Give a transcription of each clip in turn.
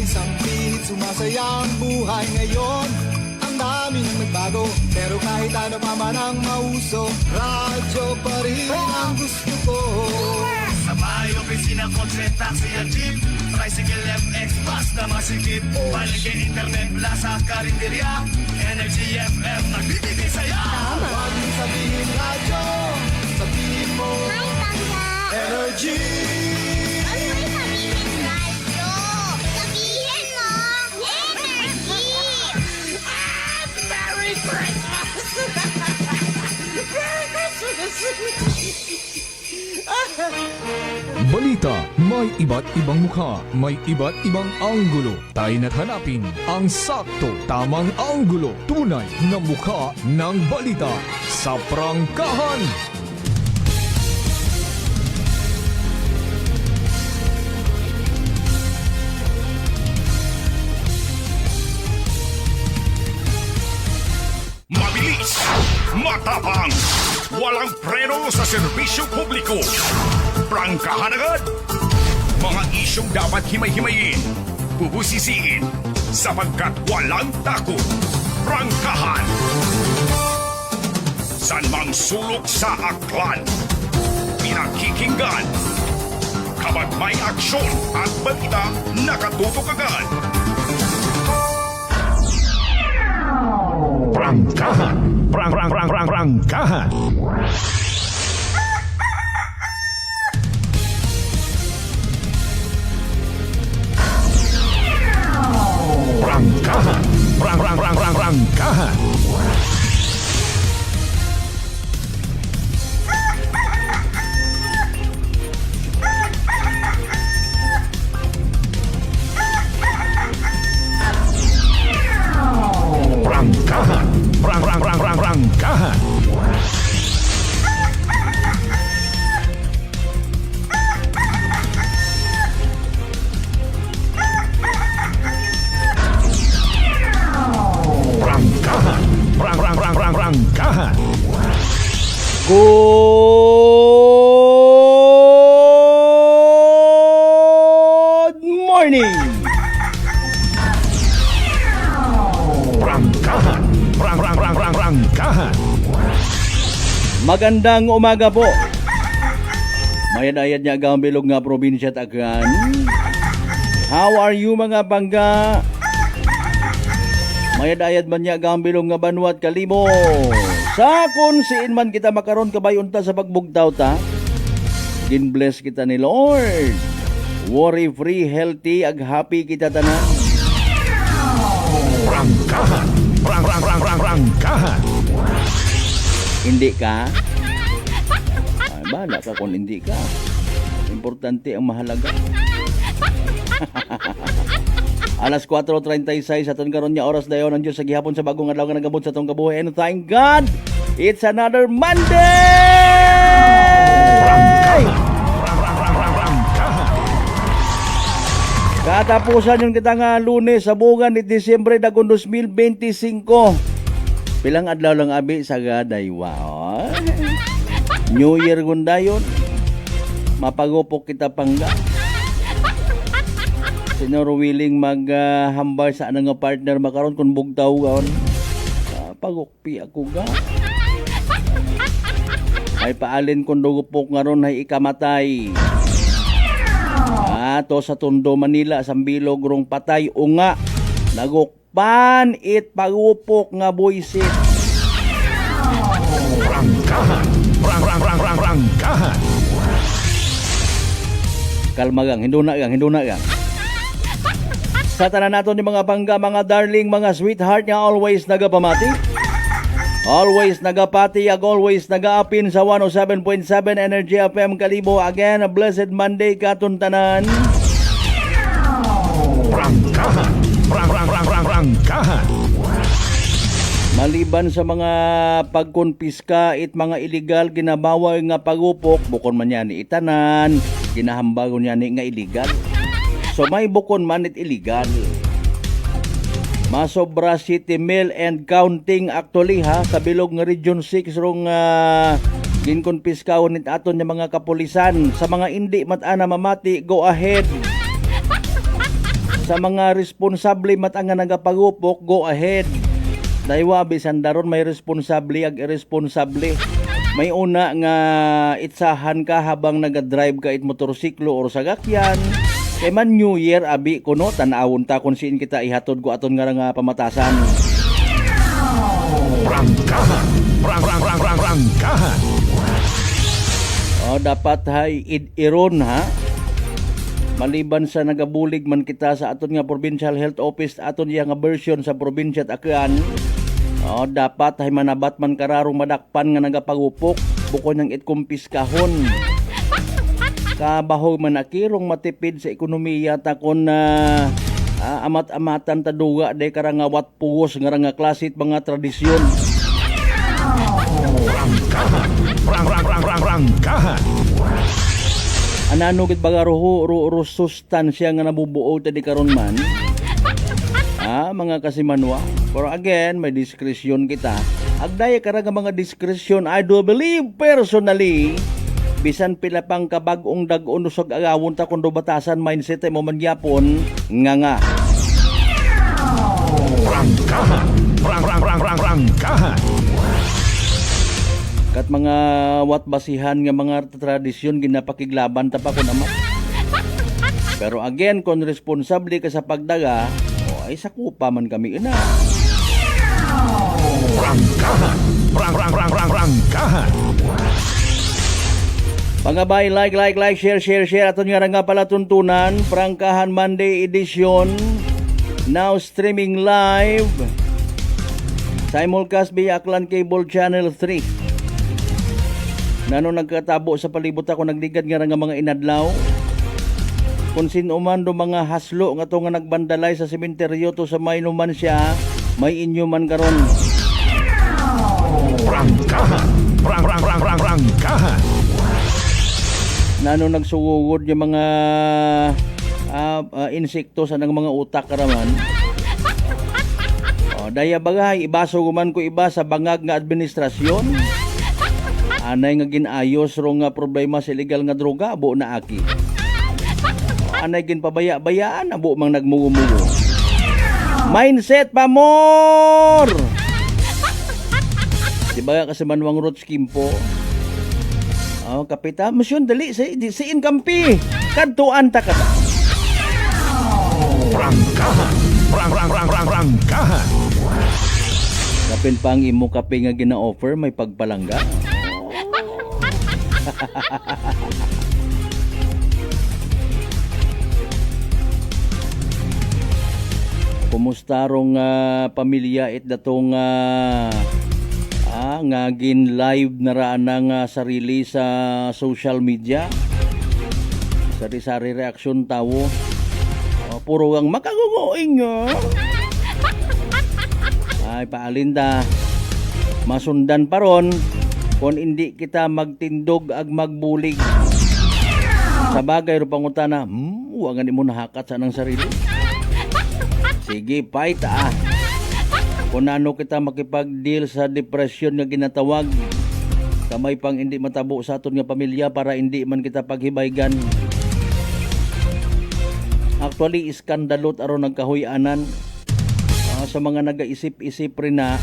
Isang bihit sumasaya ang buhay ngayon. Ang dami nang nagbago, pero kahit ano pa man ang mauso, radyo pa rin ang gusto ko. Sa bahay, opisina, kotse, taxi at jeep, tricycle, FX, bus na masikip, palengke, internet, plaza, karinderya, Energy FM, nagbibigay saya. Huwag mong sabihin radyo, sabihin mo Energy. Huwag mo sabihin radyo. Sabihin mo, energy. Merry Christmas! Merry Christmas! Balita, may iba't ibang mukha, may iba't ibang anggulo. Tayo na't hanapin ang sakto, tamang anggulo, tunay na mukha ng balita sa prangkahan. Mabilis, matapang, walang preno sa serbisyo publiko. Prangkahan agad. Mga isyong dapat himay-himayin, bubusisiin, sapagkat walang takot. Prangkahan. San mang sulok sa aklan, pinakikinggan. Kapag may aksyon at balita, nakatutok agad. Prangkahan. Prangkahan. Prangkahan. Prangkahan. Prangkahan. Prangkahan. Prangkahan. Good morning! Prangkahan. Prangkahan. Magandang umaga po. Mayad-ayad niya ang bilog nga probinsya Tagan. How are you mga bangga? Mayad-ayad man niya ang bilog nga Banwa at Kalimo. Sa kung siin man kita makaron kabayunta sa pagbugtaw ta. Gin-bless kita ni Lord. Worry-free, healthy, ag happy kita tanan. Prangkahan. Prangkahan. Hindi ka? Ay, bahala ka kung hindi ka. Importante ang mahalaga. Alas 4:36 sa itong karon niya oras dayon ang Diyos sa gihapon sa bagong adlaw nga nagabot sa itong kabuhi. And thank God, it's another Monday! Katapusan yung kita nga Lunes sa bugan ni Disyembre dagong 2025. Pilang adlaw lang abi sa gaday. Wow. New Year gundayon. Mapagupok kita pangga. Senyor willing maghambal sa anang nga partner makaron kung bugtaw gaon. Pagukpi ako ga. Ay paalin kung dugupok ngaron ay ikamatay. Ato sa Tondo, Manila, Sambilog, rong patay unga. Nagukpan it pagupok nga buisit. Prangkahan. Prangkahan. Kalmagang, hinduna gang. Sa tanan nato ni mga bangga, mga darling, mga sweetheart nga always nagapamati. Always nagapati, ag always nagaapin sa 107.7 Energy FM Kalibo. Again, a blessed Monday katuntanan. Prangkahan. Prangkahan. Maliban sa mga pagkonpiska it mga illegal ginabawal nga pagupok, bukon man yan itanan, ginahambagon yan nga illegal. So may bukon man it illegal. Masobra City Mill and Counting actually ha, sa bilog nga Region 6 rong ginkonpiskawon it aton nga mga kapulisan. Sa mga hindi matana mamati, go ahead. Sa mga responsable matanga nagapagupok, go ahead. Daywa bisan daron may responsable ag irresponsable. May una nga itsahan ka habang nagadrive ka it motorsiklo or sagakyan. Kay man New Year abi kuno tan-awon ta kung siin kita ihatod ko aton nga pamatasan. Prangkahan. Prangkahan. Dapat hay iron ha. Maliban sa nagabulig man kita sa aton nga provincial health office aton nga version sa probinsya at akaan. Dapat hay manabat man kararong madakpan nga nagapagupok bukod ng itkumpiskahon. Kabaho man akirong matipid sa ekonomiya takon na amat-amatan taduga day karangawat puwos nga nga klasit mga tradisyon. Prangkahan. Anano gid baga ro sustansya nga nabubuo tadi karon man. Mga kasimanwa. Pero again, may diskresyon kita. Agdaya ka nga mga diskresyon, I do believe personally, bisan pila pang kabag-ong dag-on usog agawon ta kundo batasan mindset mo man gyapon nga. Prangkahan. Kat mga basihan nga mga tradisyon ginapakiglaban ta pa kun ama. Pero again, kung responsable ka sa pagdaga, ay sakupa man kami ina. Prangkahan. Pangabay, like, share. Aton nga pala tuntunan, Prangkahan Monday edition. Now streaming live. Simulcast via Aklan Cable Channel 3. Nano nagkatabo sa palibot ako nagligad nga mga inadlaw. Kung sino man do mga haslo nga to nga nagbandalay sa sementeryo to sa may numan siya, may inyo man karon. Prangkahan. Nano nagsugugod yung mga insekto sa nang mga utak karaman. Daya bagay ibaso guman ko iba sa bangag nga administrasyon. Anay nga ginayos ro nga problema sa illegal nga droga abo na aki. Anay gin pabaya-bayaan abo mang nagmugo-mugo. Mindset pa more. Di ba kasi manwang roots kimpo? Kapita, masyon dali sa inkampi. Kadtuan ta ka. Prangkahan. Kapin pang imo kape nga gina-offer may pagpalangga. Kumusta rong pamilya it datong nga gin live na raan ng sarili sa social media. Sari-sari reaksyon tawo. Puro ang makagugoing nyo. Ay paalinda. Masundan pa ron kung hindi kita magtindog ag magbulig. Sa bagay ro pangutana, huwag mo nahakat sa nang sarili. Sige, fight Kung ano kita makipag-deal sa depression nga ginatawag, kamay pang hindi matabo sa aton nga pamilya para hindi man kita paghibaygan. Actually, iskandalot aron nagkahuyanan sa mga nagaisip-isip rin na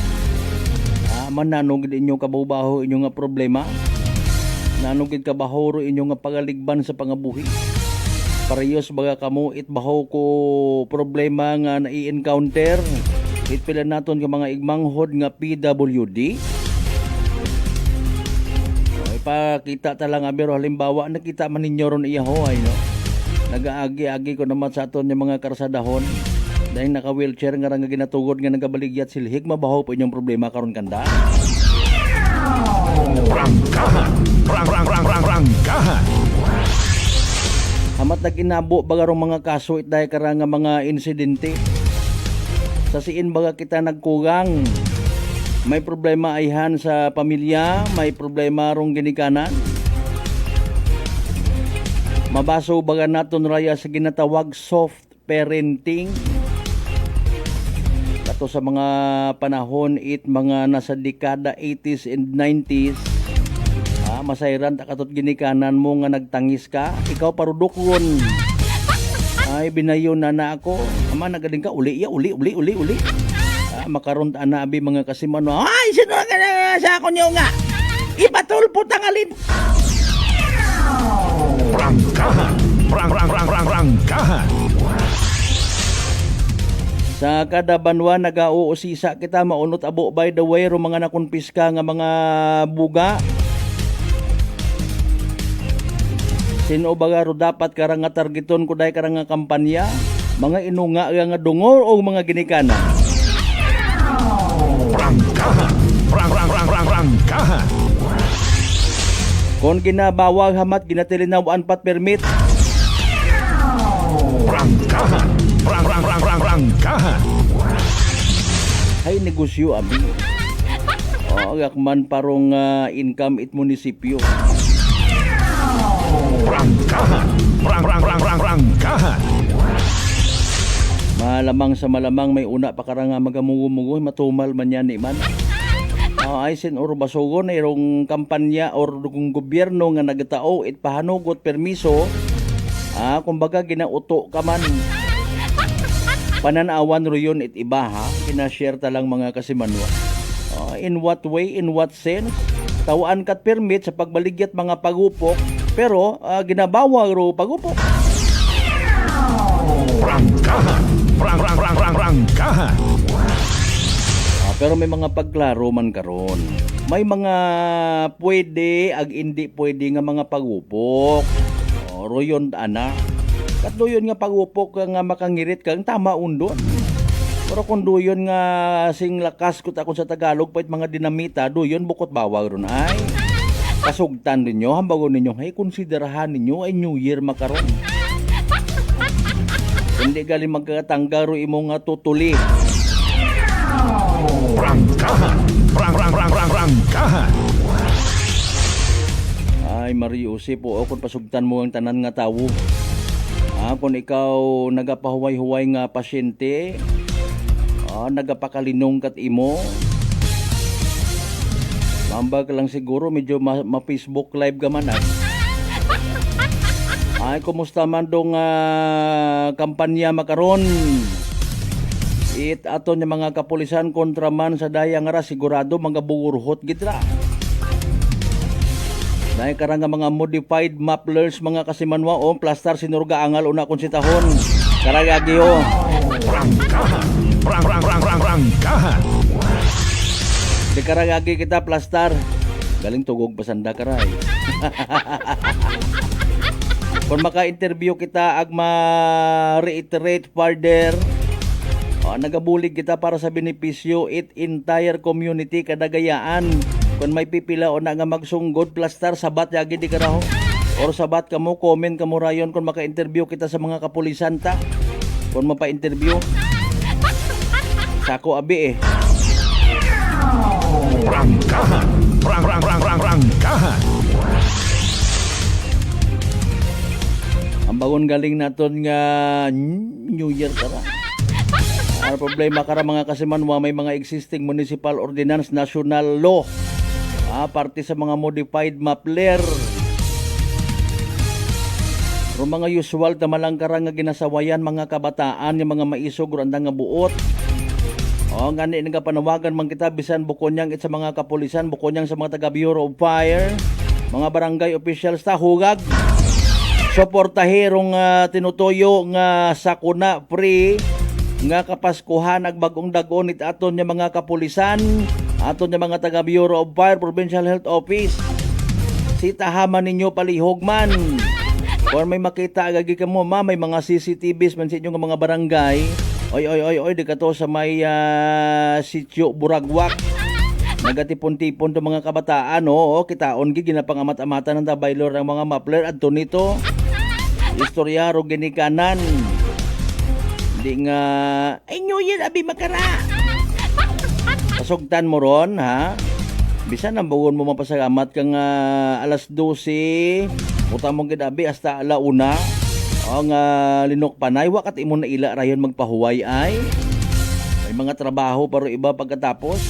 mananong inyong kabaho inyong nga problema. Nanong kabaho inyong nga pagaligban sa pangabuhi. Parehas baga kamo itbaho ko problema nga nai-encounter. Itpila naton ka mga igmanghod nga PWD. Ipakita talang abiro halimbawa nakita man ninyo ron iyaho ay no. Nagaagi-agi ko naman sa aton yung mga karsadahon. Dahil naka-wheelchair nga ginatugod nga nagabaligyat silhig mabaho po inyong problema karon kanda. Prangkahan. Hamat naginabo baga rong mga kaso it dahil karang nga mga insidente. Sa siin baga kita nagkugang. May problema ayhan sa pamilya, may problema rong ginikanan. Mabaso baga naton raya sa ginatawag soft parenting. Kato sa mga panahon mga nasa dekada 80s and 90s. Masayran ta katot ginikanan mo nga nagtangis ka, ikaw parudokron. Ay, binayon na ako. Ama, nagaling ka, uli. Makaroon na abi mga kasimano. Ay, sino ka na sa ako niyo nga? Ipatulpo tangalin. Prangkahan. Prangkahan. Sa kada banwa nagauusisa kita maunot abo by the way ro mga nakonpiska nga mga buga. Sino baga ro dapat karang nga targeton kuday karang nga kampanya? Mga inunga nga dungor o mga ginikana? Prangkahan. Prangkahan. Kon ginabawag hamat ginatilinawaan pat permit. Prangkahan. Prangkahan. Hay negosyo abi. O agakman parong income it munisipyo. Prangkahan. Prangkahan. Malamang sa malamang may una pa karang nga magamungo-mungo matumal man yan ni man. Ay sin or basugon irong kampanya or kung gobyerno nga nagatao it pahanugot permiso. Kumbaga ginauto ka man. Pananawan ro yun it iba ha. Kinashare talang mga kasimanwa. In what way, in what sense? Tawaan kat permit sa pagbaligyat mga pagupok pero ginabawa ro pagupok. Prangkahan. Prangkahan. Pero may mga pagklaro man karon. May mga pwede ag hindi pwede nga mga pagupok. Royon ana. Katlo yun nga pagupok nga makangirit kang tama undon. Pero kung doyon nga sing lakas ko takon sa Tagalog pait mga dinamita, doyon bukot bawag ron ay. Kasugtan ninyo, hambagon ninyo, hay konsiderahan ninyo ay New Year makaron. Hindi gali magkatangga ro imong tutuli. Prangkahan. Prangkahan. Ay Mariusi po kung pasugtan mo ang tanan nga tawo. Kung ikaw nagapahuway-huway nga pasyente, nagapakalinong kat imo. Mambag lang siguro medyo ma-Facebook live ka man Ay kumusta man dong kampanya makaron? It ato niya mga kapulisan kontra man sa dayang ra sigurado mga bugurhot gitra. Dahil karang nga mga modified maplers mga kasimanwa o plastar sinurga angal una kon sitahon. Karagagi o. Prangkahan. Prangkahan. Di karagagi kita plastar. Galing tugog pasanda karay. Kung maka-interview kita ag ma-reiterate further, nagabulig kita para sa benepisyo it entire community kadagayaan. Kung may pipila o na nga magsunggod plastar sabat yagi di karaho or sabat kamo comment kamo rayon kung maka-interview kita sa mga kapulisan ta. Kung mapa-interview sako abi Prangkahan. Prangkahan. Ang bagon galing naton nga New Year tara. Ang problema kara mga kasimanwa may mga existing municipal ordinance, national law. Parte sa mga modified mapler. Pero mga usual tamalang kara nga ginasawayan mga kabataan yung mga maisog randa nga buot. Ngani nga panawagan man kita bisan bukonyang it sa mga kapulisan, bukonyang sa mga taga Bureau of Fire, mga barangay officials ta hugag. Suportahirong tinutuyo nga sakuna free nga kapaskuhan ag bagong dagon it aton nya mga kapulisan, aton nya mga taga Bureau of Fire, Provincial Health Office. Sitahaman ninyo palihog man. Kung may makita agagi ka mo may mga CCTVs man sa inyong mga barangay. Oy, di ka to sa may sityo Buragwak. Nagatipon-tipon to mga kabataan, kitaon gi ginapangamat-amatan ng tabaylor ng mga mapler adto nito. Istorya ro ginikanan. Di nga ay New Year abi makara. Pasugtan mo ron ha. Bisan ang bugon mo mapasalamat kang alas 12. Puta mo gid abi hasta alauna. Ang linok panay wakat imo na ila rayon magpahuway ay. May mga trabaho pero iba pagkatapos.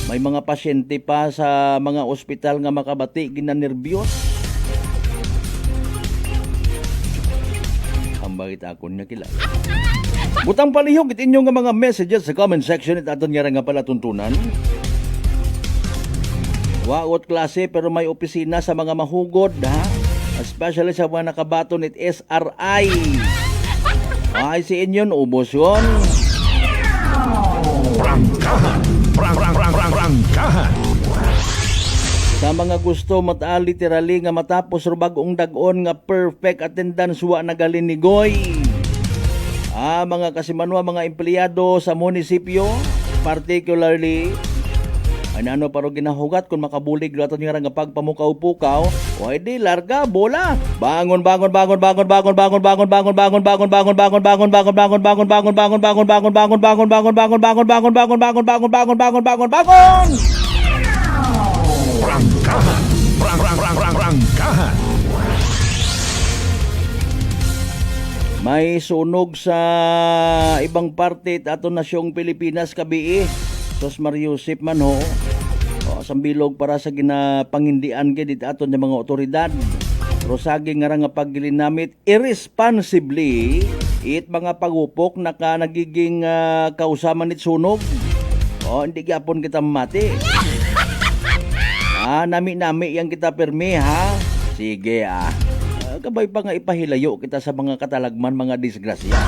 May mga pasyente pa sa mga ospital nga makabati ginanerbyos. bakit akon nga kilala. Butang palihog it inyong nga mga messages sa comment section at aton nga nga pala tuntunan. Waot klase pero may opisina sa mga mahugod ha. Especially sa mga nakabaton it SRI. Ay si inyon ubos yun. Prangkahan. Prangkahan. Sa mga gusto mata literally nga matapos rubag-ong dag-on nga perfect attendance wa nagalinigoy. Mga kasimanwa, mga empleyado sa munisipyo, particularly ano paro ginahugat kung makabulig raton nga nga pagpamukaw-pukaw, o edi larga bola. Bangon. Prangkahan. May sunog sa ibang parte ato nasyong Pilipinas kabii. Sos Mariusip man ho. Sambilog para sa ginapangindian kay dit aton ng mga otoridad. Rosagi nga nga paggilinamit irresponsibly it mga pagupok na nagiging kausaman it sunog. Hindi gyapon kita mati. Nami yang kita permi ha. Sige Kabay pa nga ipahilayo kita sa mga katalagman, mga disgrasya.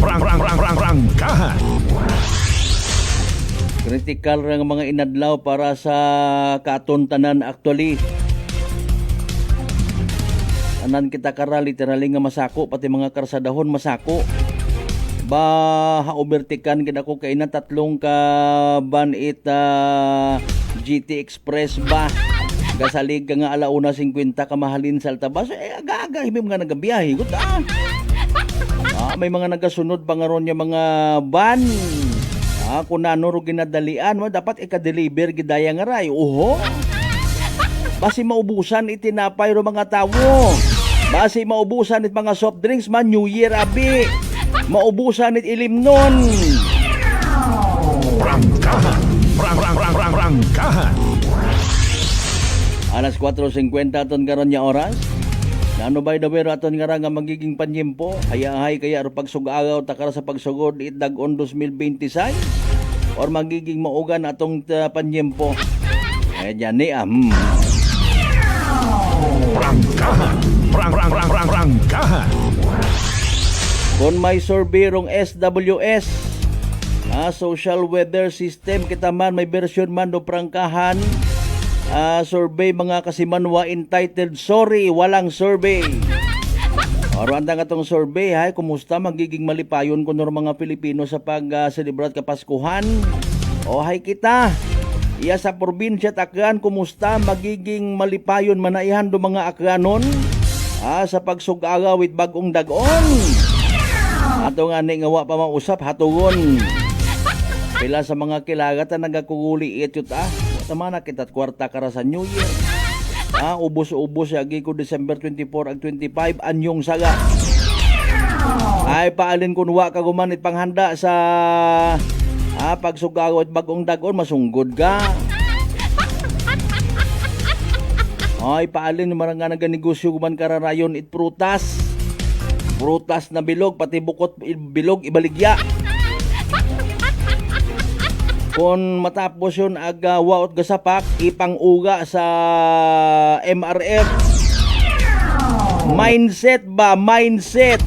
Prangkahan. Critical ra nga mga inadlaw para sa katontanan actually. Anan kita kara literally nga masako, pati mga karsadahon masako. Overtikan gid ako kay na tatlong ka banit GT Express ba. Gasalig ka nga 1:50 kamahalin sa Altabas, aga-aga himim nga nagabiyahe. May mga nagasunod pa nga ron yung mga van. Kung nanuro ginadalian mo, dapat ika-deliver gidaya nga ray. Basi maubusan itinapay ro mga tawo. Basi maubusan it mga soft drinks man, New Year abi. Maubusan it ilimnon. Prangkahan. Alas 4:50 aton karon nya oras. Nano by the way aton nga nga magiging panyempo. Hayahay kaya ro pagsugagaw takara sa pagsugod itdag-on 2026 or magiging maugan atong panyempo. Diyan ni Prangkahan. Kung may survey rong SWS, Social Weather System, kita man may version man do prangkahan. Survey mga kasimanwa entitled Sorry, Walang Survey. Anda nga tong survey, kumusta magiging malipayon kuno mga Pilipino sa pag-celebrat kapaskuhan? Kita. Iya sa probinsya Aklan, kumusta magiging malipayon manaihan do mga Aklanon? Sa pagsugagaw with bagong dag-on. Ato nga ni nga wa pa mausap hatugon. Pila sa mga kilagat na nagakuguli ityot Tama na kita kwarta kara sa New Year. Ubos-ubos agi ko December 24 ag 25 anyong saga. Ay paalin kun wa ka gumanit panghanda sa pagsugaw at bagong dagon masunggod ka. Ay paalin marang nga naganegosyo guman kararayon it prutas. Prutas na bilog pati bukot bilog ibaligya. Kung matapos yun waot gasapak, ipang-uga sa MRF. Mindset ba? Mindset!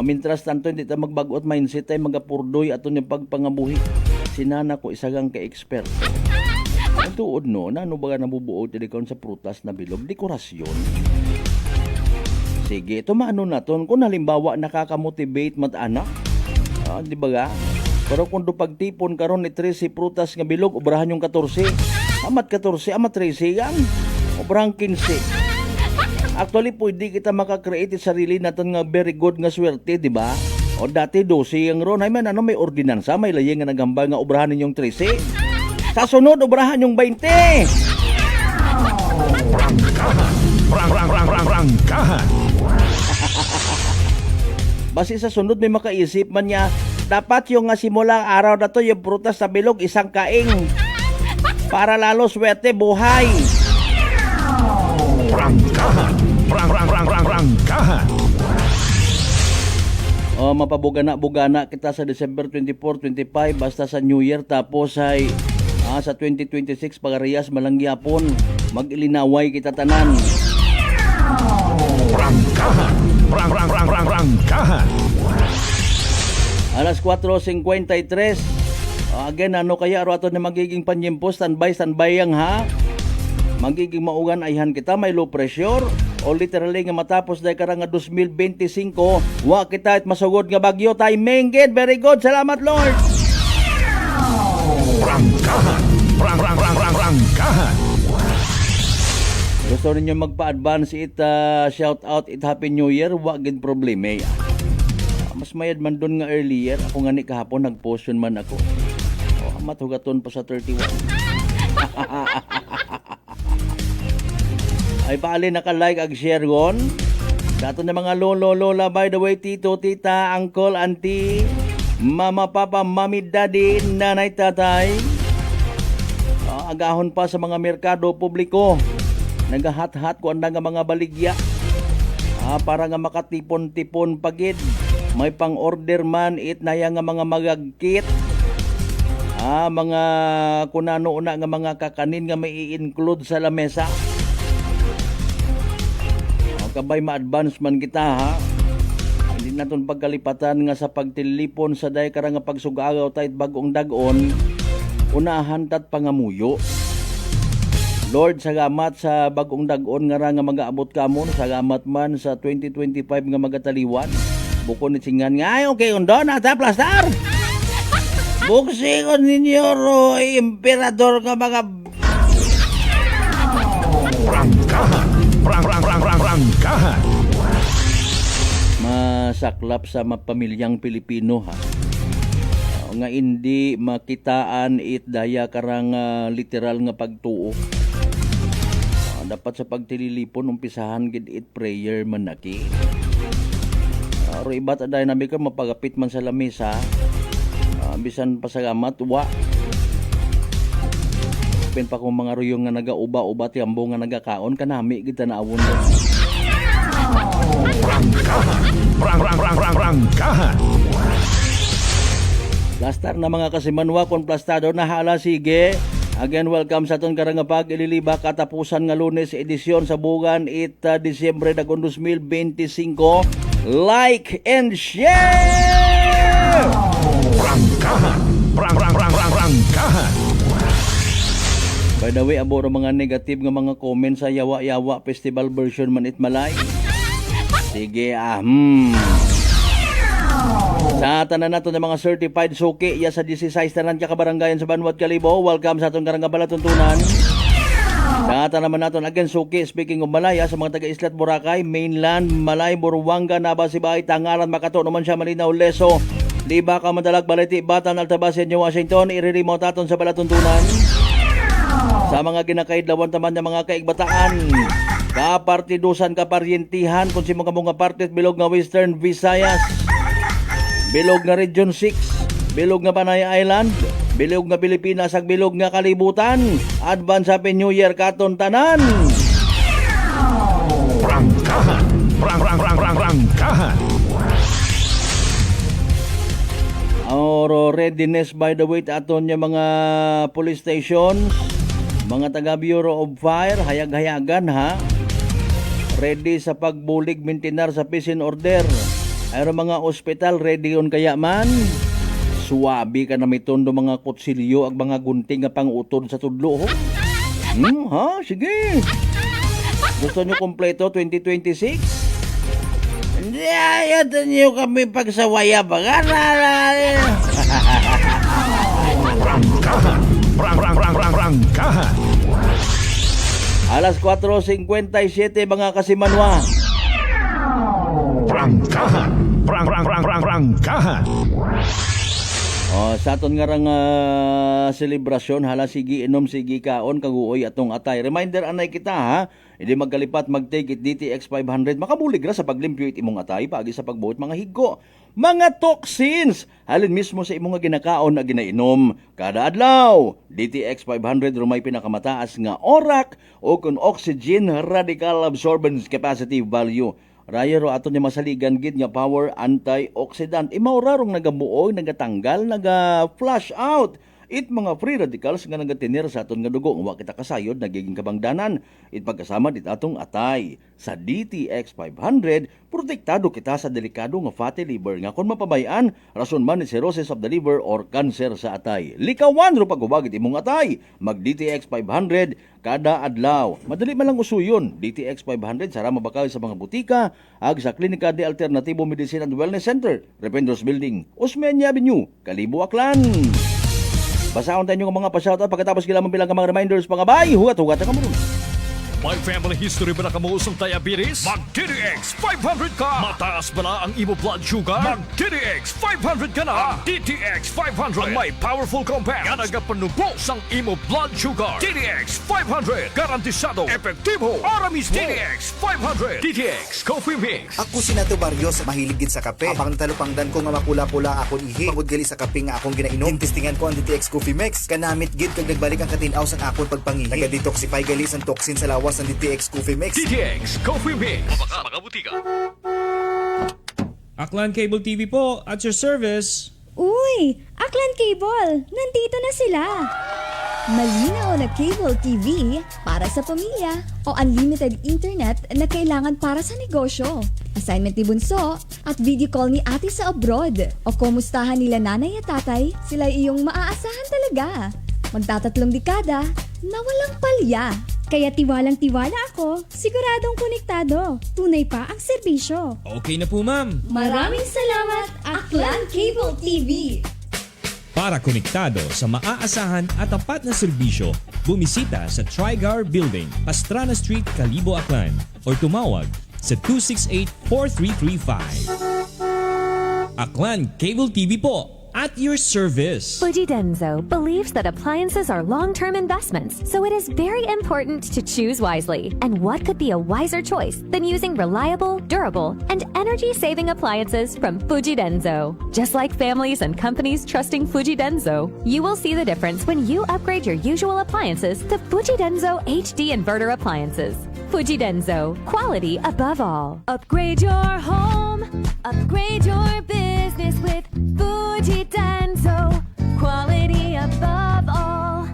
Mintras tanto, hindi tayo magbagot mindset tayo magapurdoy ato yung pagpangabuhi. Sinana ko isagang ka-expert. Ang tuod no, ano ba nabubuo tilikon sa prutas na bilog? Dekorasyon. Sige, tumano na ton. Kung halimbawa nakakamotivate mat-anak, di ba ga? Pero kung do pagtipon karon ni 13 prutas nga bilog, obrahan yung 14. Amat 14, amat 13 gang. Obrahan 15. Actually, pwede kita makakreate sarili natin nga very good nga swerte, di ba? O dati 12 ang ron. Ay man, may ordinansa, may layang nga nagamba nga obrahan ninyong 13. Sa sunod, obrahan yung 20. Prangkahan. Basi sa sunod may makaisip man niya, dapat yung simulang araw na to, yung prutas na bilog, isang kaing. Para lalo swerte, buhay. Prangkahan. Prangkahan. Mapabugana-bugana kita sa December 24, 25 basta sa New Year tapos ay sa 2026 pagariyas malangyapon mag-ilinaway kita tanan. Prangkahan. Prangkahan. Alas 4:53. Again, ano kaya ato na magiging panyempo? Standby yang ha? Magiging maugan ayhan kita, may low pressure o literally nga matapos dahil karang nga 2025 wa kita at masugod nga bagyo tayo mengged. Very good, salamat Lord. Prangkahan. Prangkahan. Gusto ninyo magpa-advance it shout out it Happy New Year, wa gid problema. Mas mayad man doon nga earlier ako nga ni kahapon nag-post yun man ako. Matugaton pa sa 31. Ay paali naka-like ag share gon. Dato na mga lolo, lola, by the way, tito, tita, uncle, auntie, mama, papa, mami, daddy, nanay, tatay. Agahon pa sa mga merkado publiko. Nagahat-hat ko anda nga mga baligya. Para nga makatipon-tipon pagid. May pang-order man it na nga mga magagkit. Mga kunano na nga mga kakanin nga may i-include sa lamesa. Kabay ma-advance man kita ha. Hindi naton pagkalipatan nga sa pagtilipon sa day karang nga pagsugagaw tayt bagong dagon. Unahan tat pangamuyo. Lord, salamat sa bagong dagon nga ra nga magaabot kamon. Salamat man sa 2025 nga magataliwan. Bukod ni singan nga ay okay undo na ta plastar. Buksikon ninyo ro emperador nga mga Prangkahan. Prangkahan. masaklap sa pamilyang Pilipino ha. Nga hindi makitaan it daya karang literal nga pagtuo. Dapat sa pagtililipon umpisahan gid it prayer manaki. Ro ibat aday nabi ka mapagapit man sa lamesa. Bisan pasalamat wa. Pen pa kung mga ruyong nga nagauba-uba tiyambo nga nagakaon kanami gid tanaawon. Prangkahan. Plastar na mga kasimanwa kon plastado na hala sige. Again, welcome sa aton karang pag ililiba katapusan nga Lunes edisyon sa bugan it Disyembre dagon 2025. Like and share. Prangkahan. Prangkahan. By the way, abo mga negative nga mga comment sa Yawa-Yawa Festival version man it malay. Sige, Sa tanan nato ng mga certified suki iya sa 16 tanan ka kabaranggayan sa Banwat Kalibo. Welcome sa atong karang balatuntunan. Sa tanan naman naton again suki speaking of Malaya sa mga taga Islat Boracay, mainland, Malay, Buruanga, Nabasibay, Tangalan, Makato naman siya Malinaw, Leso, Liba, Kamadag, Baliti, Batan, Altabasin, New Washington, i-remote aton sa balatuntunan. Sa mga ginakaidlawan taman ng mga kaigbataan, kapartidusan, kaparyentihan, kung si mga partit, bilog nga Western Visayas, bilog nga Region 6, bilog nga Panay Island, bilog nga Pilipinas, ag bilog nga kalibutan. Advance Happy New Year katon tanan. Prangkahan. Prangkahan. Oro readiness by the way aton yung mga police stations, mga taga Bureau of Fire, hayag-hayagan ha. Ready sa pagbulig mintinar sa peace and order. Ayro mga ospital ready on kaya man. Suwabi ka na may tondo mga kutsilyo ag mga gunting nga pangutod sa tudlo ho. Ha? Sige. Gusto nyo kompleto 2026? Hindi ayatan nyo kami pagsawaya ba? Prangkahan. Alas 4:57 mga kasimanwa. Prangkahan. Sa aton nga rang selebrasyon hala sige inom sige kaon kaguoy atong atay. Reminder anay kita ha. Hindi magkalipat mag-take it DTX 500 makabulig ra sa paglimpyo it imong atay paagi sa pagbuot mga higgo. mga toxins halin mismo sa imong nga ginakaon na ginainom kada adlaw. DTX 500 rumay pinakamataas nga orak o kun oxygen radical absorbance capacity value. Raya ro ato niya masaligan gid nga power antioxidant. Imaura rong nagamuoy, nagatanggal, naga-flush out it mga free radicals nga nagatinir sa aton nga dugo. Wa kita kasayod nagiging kabangdanan. It pagkasama dit atong atay. Sa DTX 500, protektado kita sa delikado nga fatty liver nga kung mapabayaan, rason man ni cirrhosis of the liver or cancer sa atay. Likawan ro pagubagit imong atay. Mag DTX 500 kada adlaw. Madali man lang usuyon. DTX 500 sara mabakaw sa mga butika ag sa Klinika de Alternativo Medicine and Wellness Center, Rependros Building, Osmeña Avenue, Kalibo, Aklan. Basaon tayo ng mga pa-shoutout pagkatapos kailangan bilang mga reminders mga bay. Hugat-hugat na kamarun. May family history ba na kamuusong diabetes? Mag-DTX 500 ka! Mataas ba na ang imo blood sugar? Mag-DTX 500 ka na! DTX 500 ang may powerful compounds nga nagapanubos ang imo blood sugar. DTX 500 garantisado, epektibo, aramis DTX 500 DTX Coffee Mix. Ako si Nato Barrios, mahilig gid sa kape. Apang talupangdan ko nga mapula-pula akong ihi. Pagod gali sa kape nga akong ginainom. Tintistingan ko ang DTX Coffee Mix. Kanamit gid kag nagbalik ang katinaw sa akong pagpangihi. Naga-detoxify gali sa toxin sa lawas ng DTX Coffee Mix. DTX Coffee Mix. Mabaka mga butika. Aklan Cable TV po, at your service. Uy! Aklan Cable! Nandito na sila! Malinaw na cable TV para sa pamilya o unlimited internet na kailangan para sa negosyo. Assignment ni Bunso at video call ni ate sa abroad. O kumustahan nila nanay at tatay, sila iyong maaasahan talaga. Magtatatlong dekada na walang palya. Kaya tiwalang-tiwala ako, siguradong konektado. Tunay pa ang serbisyo. Okay na po ma'am. Maraming salamat, Aklan Cable TV! Para konektado sa maaasahan at tapat na serbisyo, bumisita sa Trigar Building, Pastrana Street, Kalibo, Aklan o tumawag sa 268-4335. Aklan Cable TV po, at your service. Fujidenzo believes that appliances are long-term investments, so it is very important to choose wisely. And what could be a wiser choice than using reliable, durable, and energy-saving appliances from Fujidenzo? Just like families and companies trusting Fujidenzo, you will see the difference when you upgrade your usual appliances to Fujidenzo HD inverter appliances. Fujidenzo, quality above all. Upgrade your home, upgrade your business with Fujidenzo, quality above all.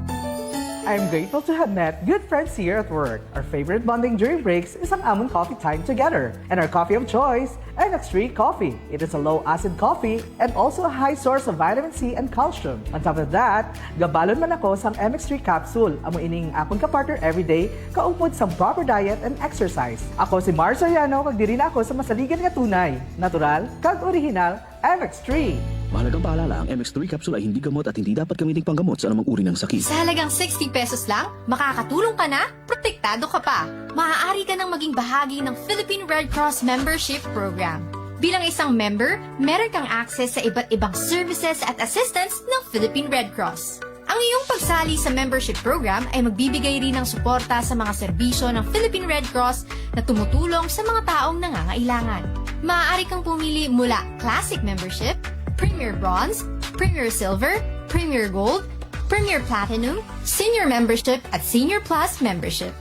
I'm grateful to have met good friends here at work. Our favorite bonding during breaks is ang amon coffee time together. And our coffee of choice, MX3 Coffee. It is a low-acid coffee and also a high source of vitamin C and calcium. On top of that, gabalon man ako sa MX3 capsule. Amo ining akong kapartner everyday, kaupod sa proper diet and exercise. Ako si Mars Soriano, kag diri na ako sa masaligan nga tunay, natural, kag original, MX3. Mahalagang paalala, ang MX3 capsule ay hindi gamot at hindi dapat gamiting panggamot sa anumang uri ng sakit. Sa halagang 60 pesos lang, makakatulong ka na, protektado ka pa. Maaari ka nang maging bahagi ng Philippine Red Cross Membership Program. Bilang isang member, meron kang access sa iba't ibang services at assistance ng Philippine Red Cross. Ang iyong pagsali sa membership program ay magbibigay rin ng suporta sa mga serbisyo ng Philippine Red Cross na tumutulong sa mga taong nangangailangan. Maaari kang pumili mula Classic Membership, Premier Bronze, Premier Silver, Premier Gold, Premier Platinum, Senior Membership at Senior Plus Membership.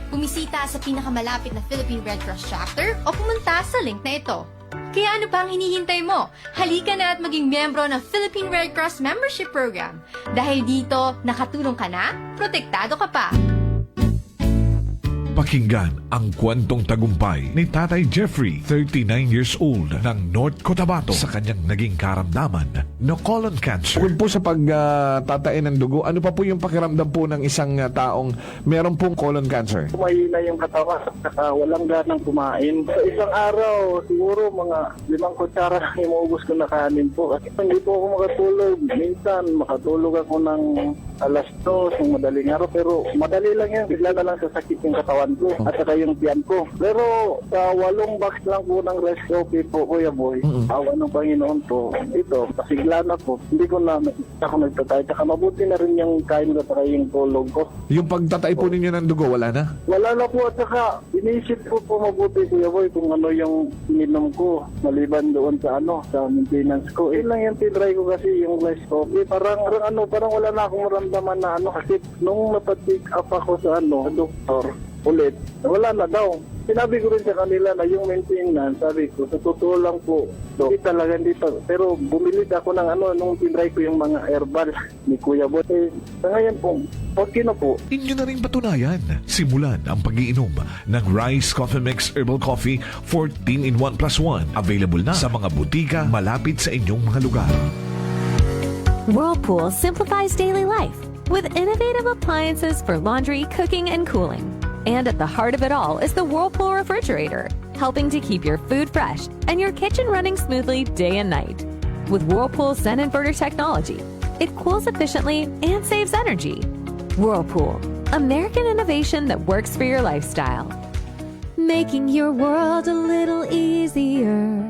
Bumisita sa pinakamalapit na Philippine Red Cross chapter o pumunta sa link na ito. Kaya ano pa ang hinihintay mo? Halika na at maging miyembro ng Philippine Red Cross Membership Program. Dahil dito, nakatulong ka na, protektado ka pa. Pakinggan ang kwentong tagumpay ni Tatay Jeffrey, 39 years old, ng North Cotabato sa kanyang naging karamdaman na colon cancer. Bukod po sa pagtatain ng dugo, ano pa po yung pakiramdam po ng isang taong meron pong colon cancer? Mahina yung katawan, walang ganang kumain. Sa isang araw, siguro mga 5 kutsara lang imuubos ko na kanin po. Kasi hindi po ako makatulog. Minsan, makatulog ako ng alas 2 ng madaling araw. Pero madali lang yan. Bigla na lang sasakit yung katawan katawan ko at saka yung tiyan ko. Pero sa 8 box lang po ng rice coffee po, Kuya Boy, awa ng Panginoon po, ito, pasigla na po. Hindi ko na ako nagtatay. Saka mabuti na rin yung kain ko saka yung tulog ko. Yung pagtatay po ninyo ng dugo, wala na? Wala na po at saka inisip ko po mabuti, Kuya Boy, kung ano yung ininom ko maliban doon sa sa maintenance ko. Lang yung tinry ko kasi yung rice coffee. Parang wala na akong maramdaman na kasi nung napatik up ako sa doktor ulit, wala na daw. Sinabi ko rin sa kanila na yung maintenance, sabi ko, sa totoo lang po, hindi talaga dito. Pero bumili ako ng nung tinry ko yung mga herbal ni Kuya Boy. Sa ngayon po, okay na po. Inyo na rin patunayan. Simulan ang pag-iinom ng Rice Coffee Mix Herbal Coffee 14 in 1 plus 1. Available na sa mga butika malapit sa inyong mga lugar. Whirlpool simplifies daily life with innovative appliances for laundry, cooking, and cooling. And at the heart of it all is the Whirlpool refrigerator, helping to keep your food fresh and your kitchen running smoothly day and night. With Whirlpool's Zen inverter technology, it cools efficiently and saves energy. Whirlpool, American innovation that works for your lifestyle. Making your world a little easier.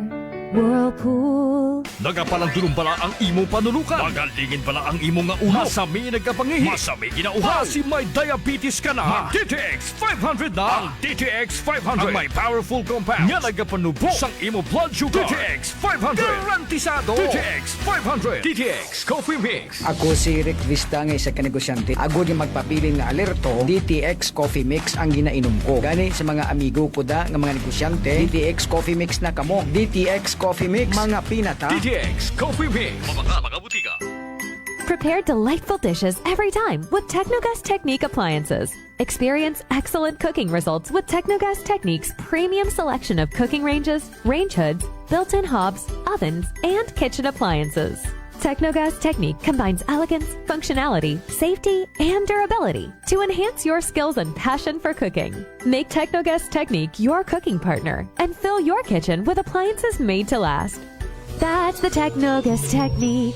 Whirlpool. Nagapalang pala ang imong panulukan. Magalingin pala ang imong nga ulo. Masami nagkapangihi. Masami ginauhaw. Si may diabetes ka na. Mag-DTX 500 na. Ang DTX 500 ang may powerful compounds nga nagapanubos sang imo blood sugar. DTX 500 garantisado. DTX 500. DTX Coffee Mix. Ako si Rick Vista nga isa ka negosyante. Ako din magpapili nga alerto. DTX Coffee Mix ang ginainom ko. Gani sa mga amigo ko da nga mga negosyante, DTX Coffee Mix na kamo. DTX Coffee Mix, mga pinata. DTX Coffee Mix. Mga butika. Prepare delightful dishes every time with Technogas Technique appliances. Experience excellent cooking results with Technogas Technique's premium selection of cooking ranges, range hoods, built-in hobs, ovens, and kitchen appliances. Technogas Technique combines elegance, functionality, safety, and durability to enhance your skills and passion for cooking. Make Technogas Technique your cooking partner and fill your kitchen with appliances made to last. That's the Technogas Technique.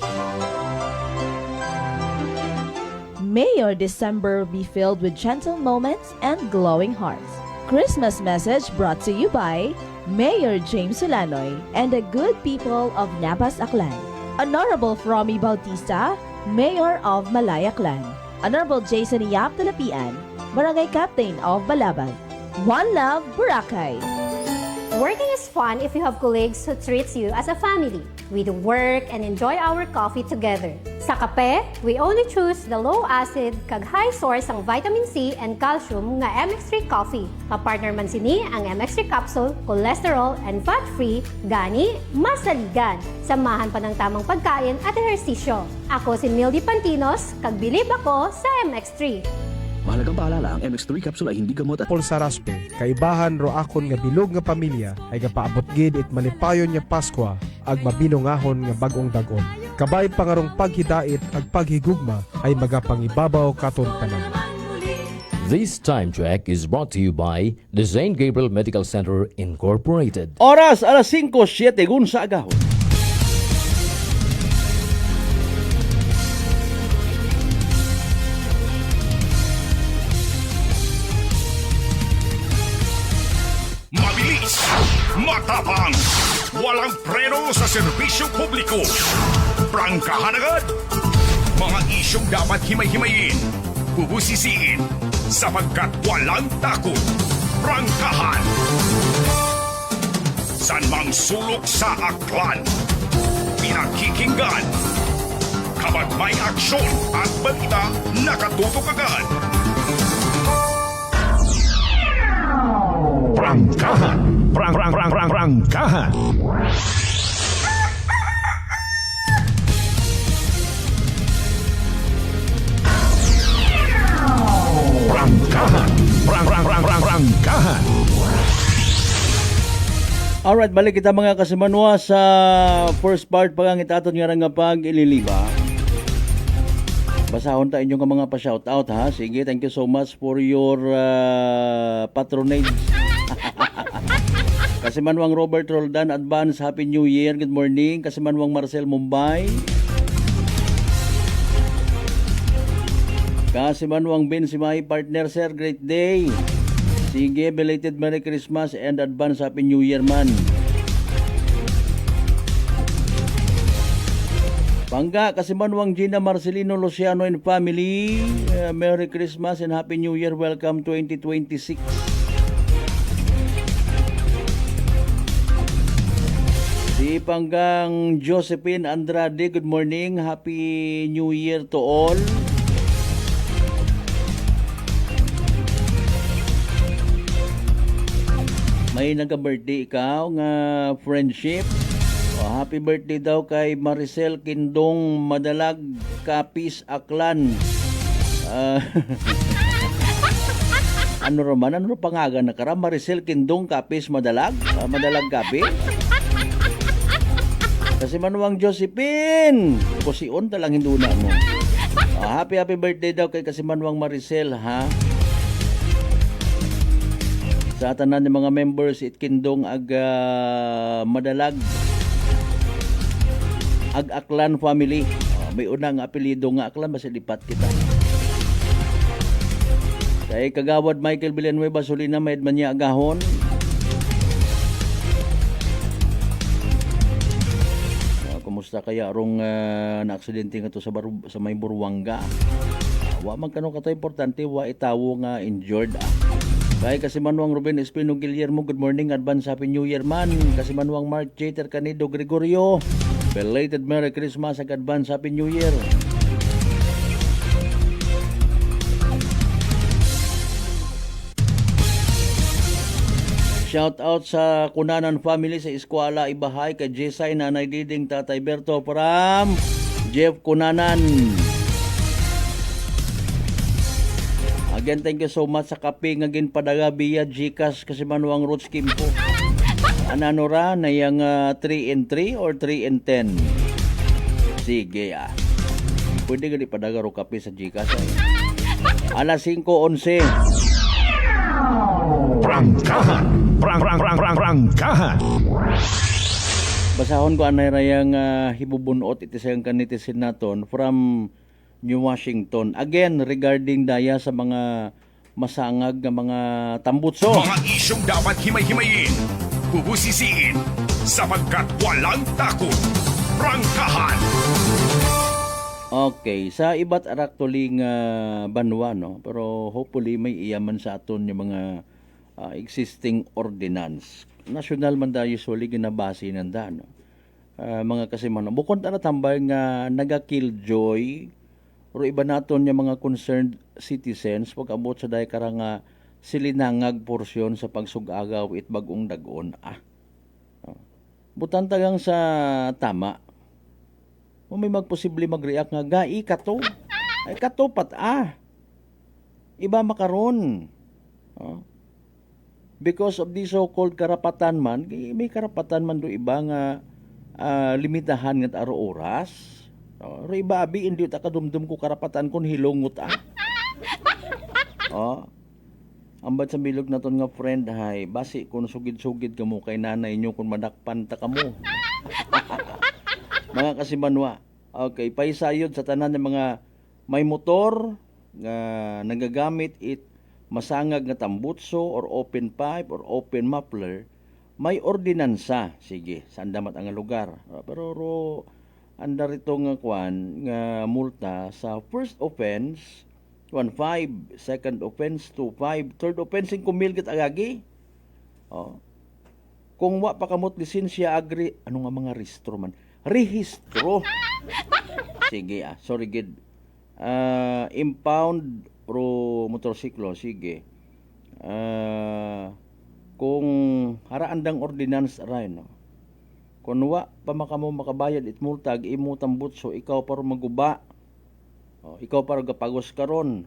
May your December be filled with gentle moments and glowing hearts. Christmas message brought to you by Mayor James Solanoy and the good people of Nabas Aklan. Honorable Fromy Bautista, Mayor of Malayaklan. Honorable Jason Yap Talapian, Barangay Captain of Balabag. One Love, Boracay. Working is fun if you have colleagues who treats you as a family. We do work and enjoy our coffee together. Sa kape, we only choose the low-acid kag high source ang vitamin C and calcium nga MX3 coffee. Kapartner man sini ang MX3 capsule, cholesterol and fat-free, gani masaligan. Samahan pa ng tamang pagkain at ehersisyo. Ako si Mildy Pantinos, kag bilib ako sa MX3. Mahalagang paalala, ang MX3 capsule ay hindi gamot at Polsaraspe, kaibahan ro akon nga bilog nga pamilya ay gapaabot gid it malipayon nga Paskwa ag mabilongahon nga bag-ong dagon. Kabay pangarong paghidait ag paghigugma ay magapangibabaw katon tanan. This time check is brought to you by the St. Gabriel Medical Center Incorporated. Oras alas 5:07 sa agahon. Mabilis, matapang, walang preno sa serbisyo publiko. Prangkahan agad. Mga isyong dapat himay-himayin, bubusisiin, sapagkat walang takot. Prangkahan. San mang sulok sa aklan, pinakikinggan. Kapag may aksyon at balita, nakatutok agad. Prangkahan. Prangkahan. Prangkahan. Alright, balik kita mga kasimanwa sa first part pagangit aton nga pag-ililiba. Basahon ta inyong mga pa-shoutout ha. Sige, thank you so much for your patronage. Kasimanwang Robert Roldan, advance Happy New Year, good morning. Kasimanwang Marcel Mumbai. Kasimanwang Ben Simay, partner sir, great day. Sige, belated Merry Christmas and advance Happy New Year man. Pangga, Kasimanwang Gina Marcelino Luciano and family. Merry Christmas and Happy New Year. Welcome 2026. Si Panggang Josephine Andrade, good morning. Happy New Year to all. May nagka-birthday ikaw nga friendship. Happy birthday daw kay Maricel Kindong Madalag Kapis Aklan. Ano pangagan na kara? Maricel Kindong Kapis Madalag? Madalag Kapi? Kasi Manuang Josephine, kusion talang hinduna mo. Happy birthday daw kay Kasimanwang Maricel, ha? Sa tanan ng mga members it Kindong ag Madalag ag Aklan family. May unang apelyido nga Aklan, basta lipat kita. Kay Kagawad Michael Villanueva Solina, may man niya agahon. Kumusta kaya rong na-aksidente nga to sa may Burwanga? Wa man kano kato importante, wa itawo nga injured. Kay Kasimanwang Ruben Espino Guillermo, good morning, advance Happy New Year man. Kasimanwang Mark Chater Canido Gregorio, belated Merry Christmas ag advance Happy New Year. Shout out sa Kunanan family sa Eskwela Ibahay, kay Jesay, Nanay Diding, Tatay Berto from Jeff Kunanan. Again, thank you so much sa kape nga ginpadaga via Gcash Kasimanwang Roots Kimpo. Anano ra na yung 3 and 3 or 3 and 10? Sige pwede gali padaga ro kape sa Gcash. Alas 5:11. Prangkahan. Prangkahan. Basahon ko anay rayang hibubunot iti sayang kanitisin naton from New Washington. Again, regarding daya sa mga masangag nga mga tambutso. Mga isyong dapat himay-himayin, bubusisiin, sapagkat walang takot. Prangkahan. Okay, sa iba't araktuling banwa, no? Pero hopefully may iyaman sa aton yung mga existing ordinance. National man da usually ginabase nanda, no? Mga Kasimano. Bukod na tambay nga naga-killjoy pero iba naton yung mga concerned citizens pag abot sa dahi karang silinangag porsyon sa pagsugagaw it bagong dagon. Butan tagang sa tama. O may magposible mag-react nga gai kato. Ay kato pat iba makaron. Because of the so-called karapatan man, may karapatan man do iba nga limitahan nga aro oras. Ro iba abi hindi ta kadumdum ko karapatan kun hilongot Ambad sa bilog naton nga friend, hay basi kun sugid-sugid kamo kay nanay nyo kun madakpan ta kamo. Mga Kasimanwa. Okay, paisayod sa tanan ng mga may motor nga nagagamit it masangag nga tambutso or open pipe or open muffler, may ordinansa. Sige, saan damat ang lugar. Pero anda rito nga kwan nga multa sa first offense 1.5, second offense 2.5, third offense 5,000 git agagi. Kung wa pa kamot lisensya agri, ano nga mga rehistro man? Rehistro. Sige sorry gid. Impound pro motorsiklo, sige. Kung haraandang ordinance ray, no. Kung wa pa makamo makabayad it multa imo tambutso, ikaw para maguba. Ikaw para gapagos karon.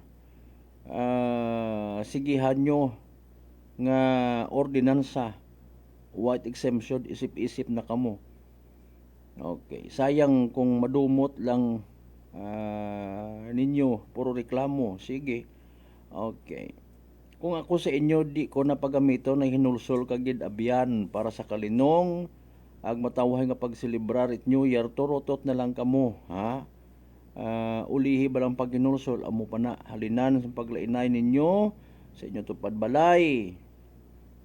Sigihan nyo nga ordinansa, white exemption, isip-isip na kamo. Okay, sayang kung madumot lang ninyo puro reklamo. Sige. Okay. Kung ako sa inyo di ko napagamito na hinulsol kagid abyan para sa kalinong ag matawahay nga pagselebrar it New Year, turotot na lang kamo, ha? Ulihi ba lang pag hinulsol amo pa na halinan sa paglainay ninyo Sa inyo tupad balay.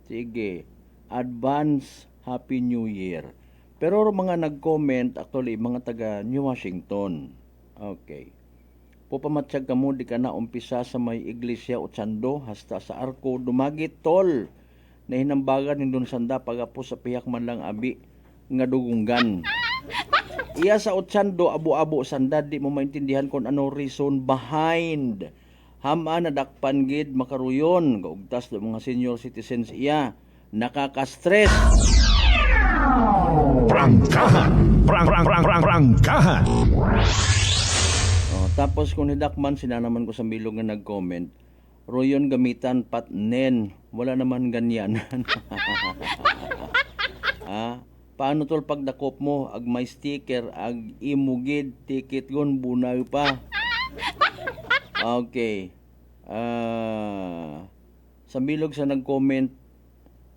Sige. Advance Happy New Year. Pero mga nag-comment, actually, mga taga New Washington. Okay. Pupamatsyag ka mo, di ka na umpisa sa may iglesia o tsando, hasta sa arko, dumagit tol. Na hinambagan yung dun sanda, pagapo sa piyak man lang abi, nga dugunggan. Iya sa otsando, abo-abo sanda, di mo maintindihan kung ano reason behind. Hama na dakpan gid makaruyon, gaugtas do mga senior citizens iya, nakaka-stress. Prangkahan! Prangkahan! Tapos kung hidakman, sinanaman ko sa bilog nga nag-comment, Royon gamitan patnen, wala naman ganyan. Paano tol pagdakop mo, ag may sticker, ag imugid, ticket gon, bunay pa. Okay. Sa bilog sa nag-comment,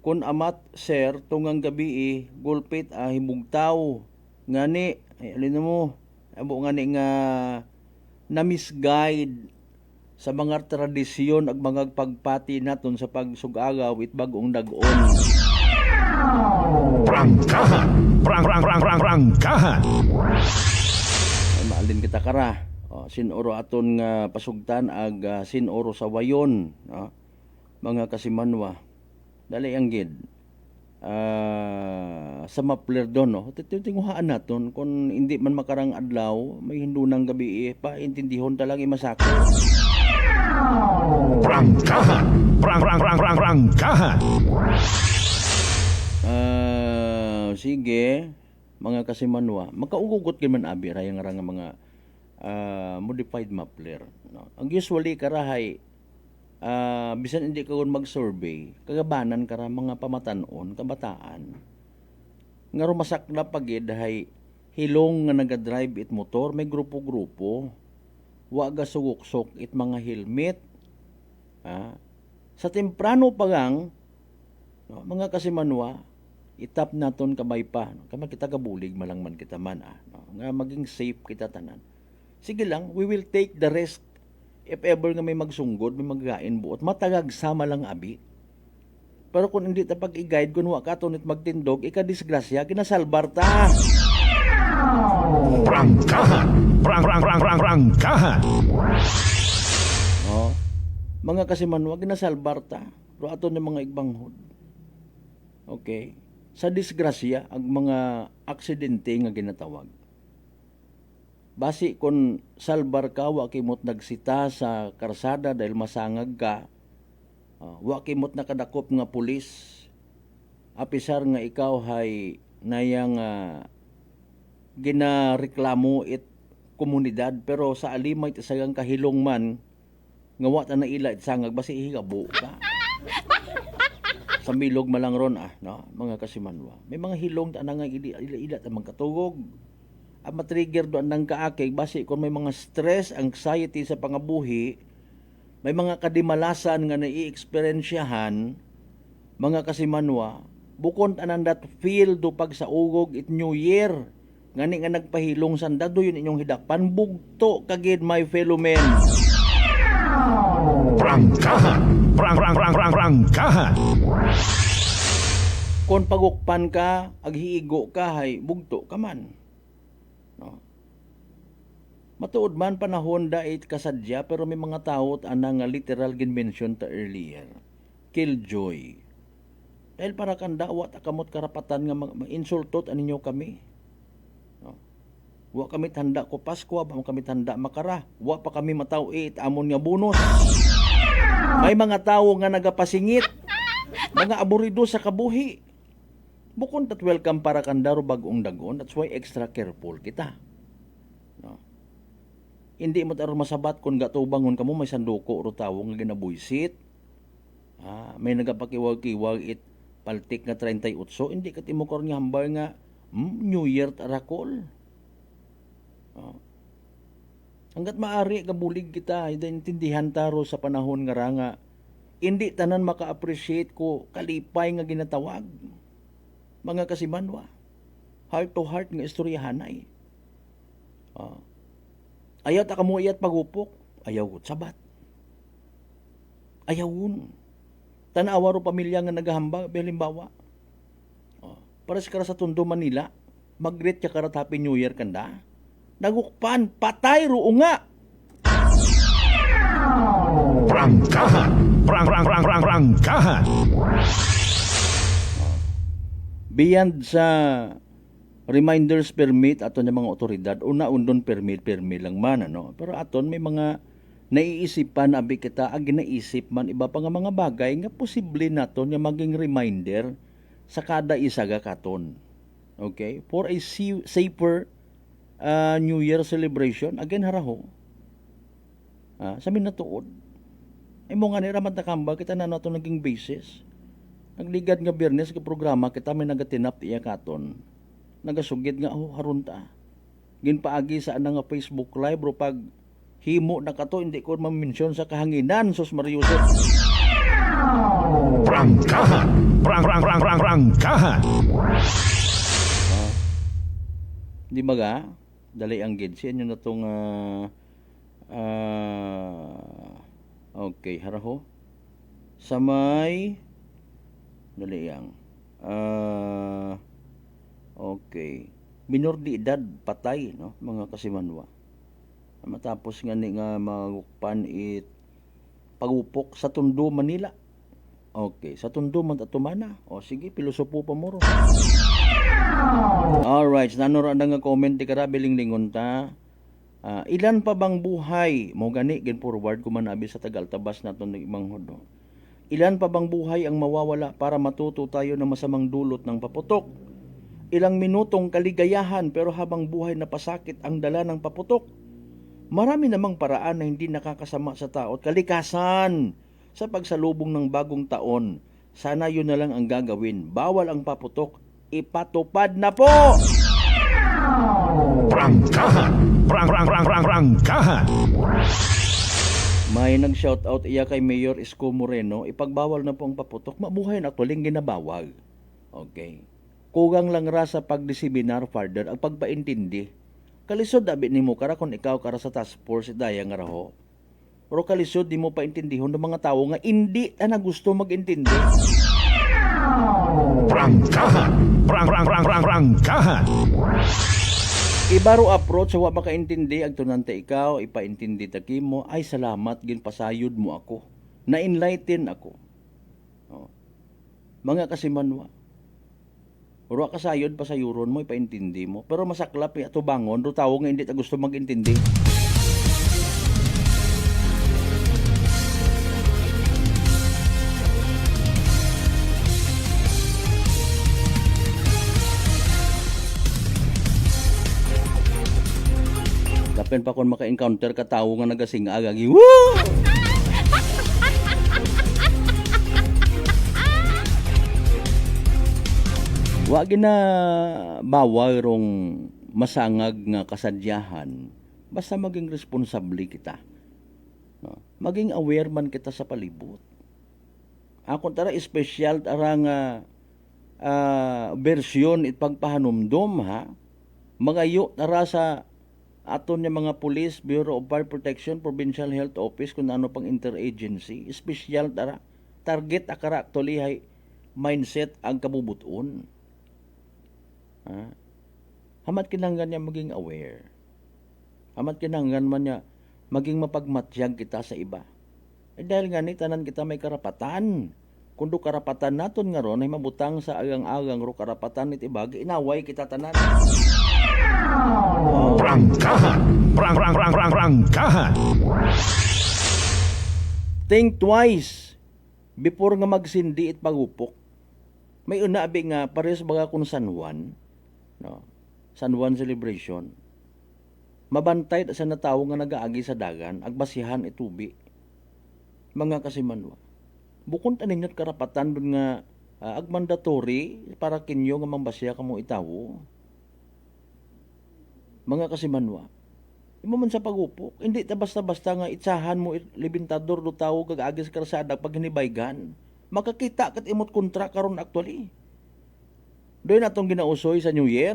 kun amat sir, tungang gabi gulpit himugtaw. Ngani, alin mo, abo ngani nga na misguide sa mga tradisyon ag mga pagpati naton sa pagsugagaw it bagong dag-on. Prangkahan! Prangkahan! Maalin kita kara. Sinoro aton nga pasugtan ag sinoro sa wayon. Mga kasimanwa. Dali ang gid. Sa mapler doon, no? Tinguhaan naton kung hindi man makarang adlaw, may hindunang gabi pa intindihon talang imasako. Prangkahan! Prangkahan! Sige, mga kasimanwa, makaugugot kay man abi rayang nga mga modified mapler. No? Ang usually karahay, bisan hindi ka mag-survey, kagabanan kara mga pamatanon, kabataan, nga rumasak na pagid hay hilong nga nagadrive it motor, may grupo-grupo, waga suguksok it mga helmet. Sa temprano pagang, no, mga kasimanwa, itap naton kabay pa. No? Kama kita kabulig, malangman kita man. No? Nga maging safe kita tanan. Sige lang, we will take the risk. If ever nga may magsunggod, may maggain buot, matagag sama lang abi. Pero kung hindi ta pag-i-guide, kung wa ka tunit magtindog, ikadisgrasya, kinasalbar ta. Prangkahan! Prangkahan! Mga kasimanwa, kinasalbar ta. Pero ato ng mga igbanghod. Okay? Sa disgrasya, ang mga aksidente nga ginatawag. Basi kung salbar ka, wa kimot nagsita sa karsada dahil masangag ka, wa kimot nakadakop nga pulis, apisar nga ikaw hay nayang ginareklamo it komunidad, pero sa alimay isagang kahilong man, nga wa ta na ila it sangag, basi ihigabo ka. Sa milog malang ron, no? Mga kasimanwa. May mga hilong ta nga ila ta magkatugog. Ang matrigger doon ng kaakig, basi kung may mga stress, anxiety sa pangabuhi, may mga kadimalasan nga nai-experiensyahan, mga kasimanwa, bukod anan that feel do pag sa ugog it New Year, ngani nga nagpahilong sanda, do yun inyong hidakpan, bugto kagid my fellow men. Prangkahan! Prangkahan! Kung pagukpan ka, aghiigo ka, hay, bugto ka man. No. Matuod man panahon dait kasadya, pero may mga tao anang literal ginmention ta earlier. Killjoy. Dahil para kanda, wa ta kamot karapatan nga insultot aninyo kami. No. Wa kami tanda ko Pasko, wa kami tanda makara. Wa pa kami mataw amon nga bonus. May mga tao nga nagapasingit, mga aburido sa kabuhi. Bukod at welcome para kandaro bagong dagon, that's why extra careful kita. No? Hindi mo taro masabat kung gatubangon ka mo, may sanduko o tawo nga ginabuisit. May nagapakiwag-kiwag it paltik nga 38, hindi ka timukor nga hambal nga New Year tarakol. No? Hanggat maari kabulig kita, intindihan taro sa panahon nga ranga, hindi tanan maka-appreciate ko kalipay nga ginatawag. Mga kasimanwa, heart to heart nga istoryahanay. Ayaw ta kamuyat pagupok, ayaw ko sabat. Ayawon. Tanawa ro pamilya nga naghahamba, halimbawa. Para sa kara sa Tondo, Manila, mag-greet ka karat Happy New Year kanda. Nagukpan, patay ro nga. Prangkahan. Prangkahan. Beyond sa reminders permit aton ng mga otoridad, una-undon permit lang man, ano? Pero aton may mga naiisipan abi kita, ginaisip man iba pa nga mga bagay nga posible naton nga maging reminder sa kada isa ga katon. Okay? For a safer New Year celebration, again haraho. Sa minatuod. Mo nga ni ramat nakamba kita na nato naging basis. Nagligad nga Biyernes ka programa kita may nagatinap iya katon. Nagasugid nga haron ta. Ginpaagi sa ana nga Facebook Live ro pag himo na kato hindi ko ma-mention sa kahanginan sus Mariusep. Prangkahan. Prangkahan. Di ba ga? Dali ang gid siya nyo na itong okay, haraho. Sa may dali ang okay. Minor de edad patay, no? Mga kasimanwa. Matapos nga ni nga magukpan it pagupok sa Tondo, Manila. Okay, sa Tondo man atumana. O sige, pilosopo pa mo ro. Alright, nanora na nga comment di karabiling lingon ta. Ilan pa bang buhay mo gani gen forward ko man abi sa Tagaltabas naton ng imanghod. No? Ilan pa bang buhay ang mawawala para matuto tayo ng masamang dulot ng paputok? Ilang minutong kaligayahan pero habang buhay na pasakit ang dala ng paputok. Marami namang paraan na hindi nakakasama sa tao at kalikasan sa pagsalubong ng bagong taon. Sana yun na lang ang gagawin. Bawal ang paputok. Ipatupad na po! Prangkahan. Prangkahan. May nag-shoutout iya kay Mayor Isko Moreno, ipagbawal na po ang paputok, mabuhay na tuling ginabawal. Okay. Kugang lang ra sa pagdiseminar further ang pagpaintindi. Kalisod abi nimo kara kung ikaw kara sa task force daya nga raho. Pero kalisod di mo paintindihon ng mga tao nga hindi na gusto mag-intindi. Prangkahan. Prangkahan. Ibaro approach sa wa makaintindi ag tunante ikaw ipaintindi ta kimo ay salamat gin pasayod mo ako. Na-enlighten ako. Mga kasimanwa. Uro kasayod pasayuron mo ipaintindi mo pero masaklap ato bangon ro tawo nga hindi ta gusto magintindi. Dapen pa kon maka-encounter ka tawo nga nagasing agagi. Woo! Wa gina bawal rong masangag nga kasadyahan basta maging responsable kita. No? Maging aware man kita sa palibot. Ako tara espesyal tara nga bersyon it pagpahanumdom ha. Magayo tara sa aton nga mga Police, Bureau of Fire Protection, Provincial Health Office kung ano pang interagency, espesyal tara target akara actually mindset ang kabubuton. Hamat kinanggan niya maging aware. Hamat kinanggan man niya maging mapagmatyag kita sa iba. Dahil nga ni tanan kita may karapatan. Kundo karapatan naton nga ron ay mabutang sa agang-agang ro karapatan iti bagi inaway kita tanan. Prangkahan. Prangkahan. Think twice before nga magsindi it pagupok. May una abi nga pares baga kun San Juan. No. San Juan celebration. Mabantay sa natawo nga nagaagi sa dagan agbasihan itubi. Mga kasimanwa. Bukod taninyo't karapatan dun nga agmandatory para kinyo nga mambasya kamo itawo. Mga kasimanwa. Imo man sa pagupok, hindi ta basta-basta nga itsahan mo libintador do tawo kag-agi sa karsada pag hinibaygan. Makakita kat imot kontra karon actually. Doon natong ginausoy sa New Year.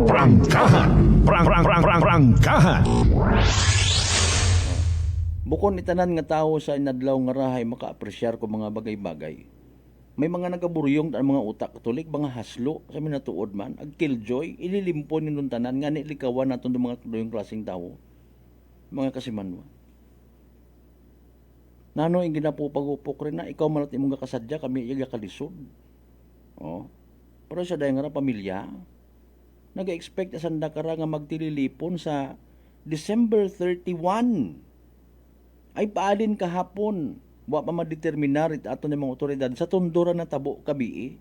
Prangkahan. Prangkahan. Bukon itanan nga tao sa inadlaw nga rahay maka-apresyar ko mga bagay-bagay. May mga nagaburyong ang mga utak katolik, mga haslo sa minatuod man, ag killjoy, ililimpo ninun tanan nga nilikawan naton ng mga yung klaseng tao. Mga kasimanwa. Nano yung ginapupag-upok rin na ikaw malat imong kasadya kami iya kalisod. Oh. Pero sa dahil nga pamilya, nag-expect asanda kara nga magtililipon sa December 31. Ay paalin kahapon. Wa pa madeterminar it ato ng mga otoridad sa tundura na tabo kabi.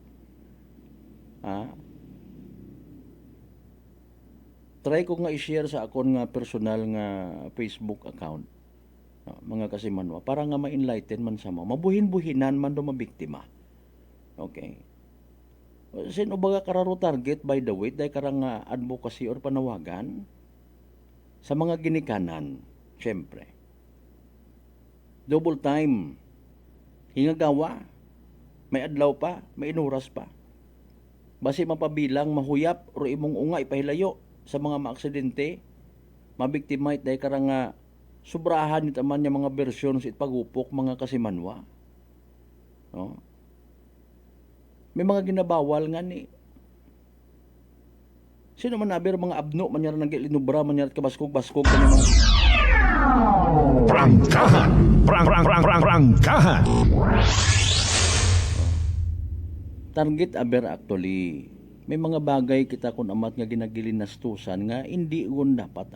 Try ko nga i-share sa akon nga personal nga Facebook account. Mga kasimanwa, para nga ma-enlighten man sa mo. Mabuhin-buhinan man do mabiktima. Okay. Sino baga kararo target by the way, dahil karang advocacy or panawagan sa mga ginikanan, syempre. Double time. Hingagawa. May adlaw pa, may inuras pa. Basi mapabilang, mahuyap, o imong unga ipahilayo sa mga maaksidente, mabiktimite dahil karang subrahan ito man yung mga bersyon sa itpagupok, mga kasimanwa. No? May mga ginabawal nga ni. Sino man nabir mga abno, manyara nag-ilinubra, manyara kabaskog-baskog, kanya mga... Prangkahan! Prangkahan! Target aber actually. May mga bagay kita kun amat nga ginagilinastusan nga hindi gun dapat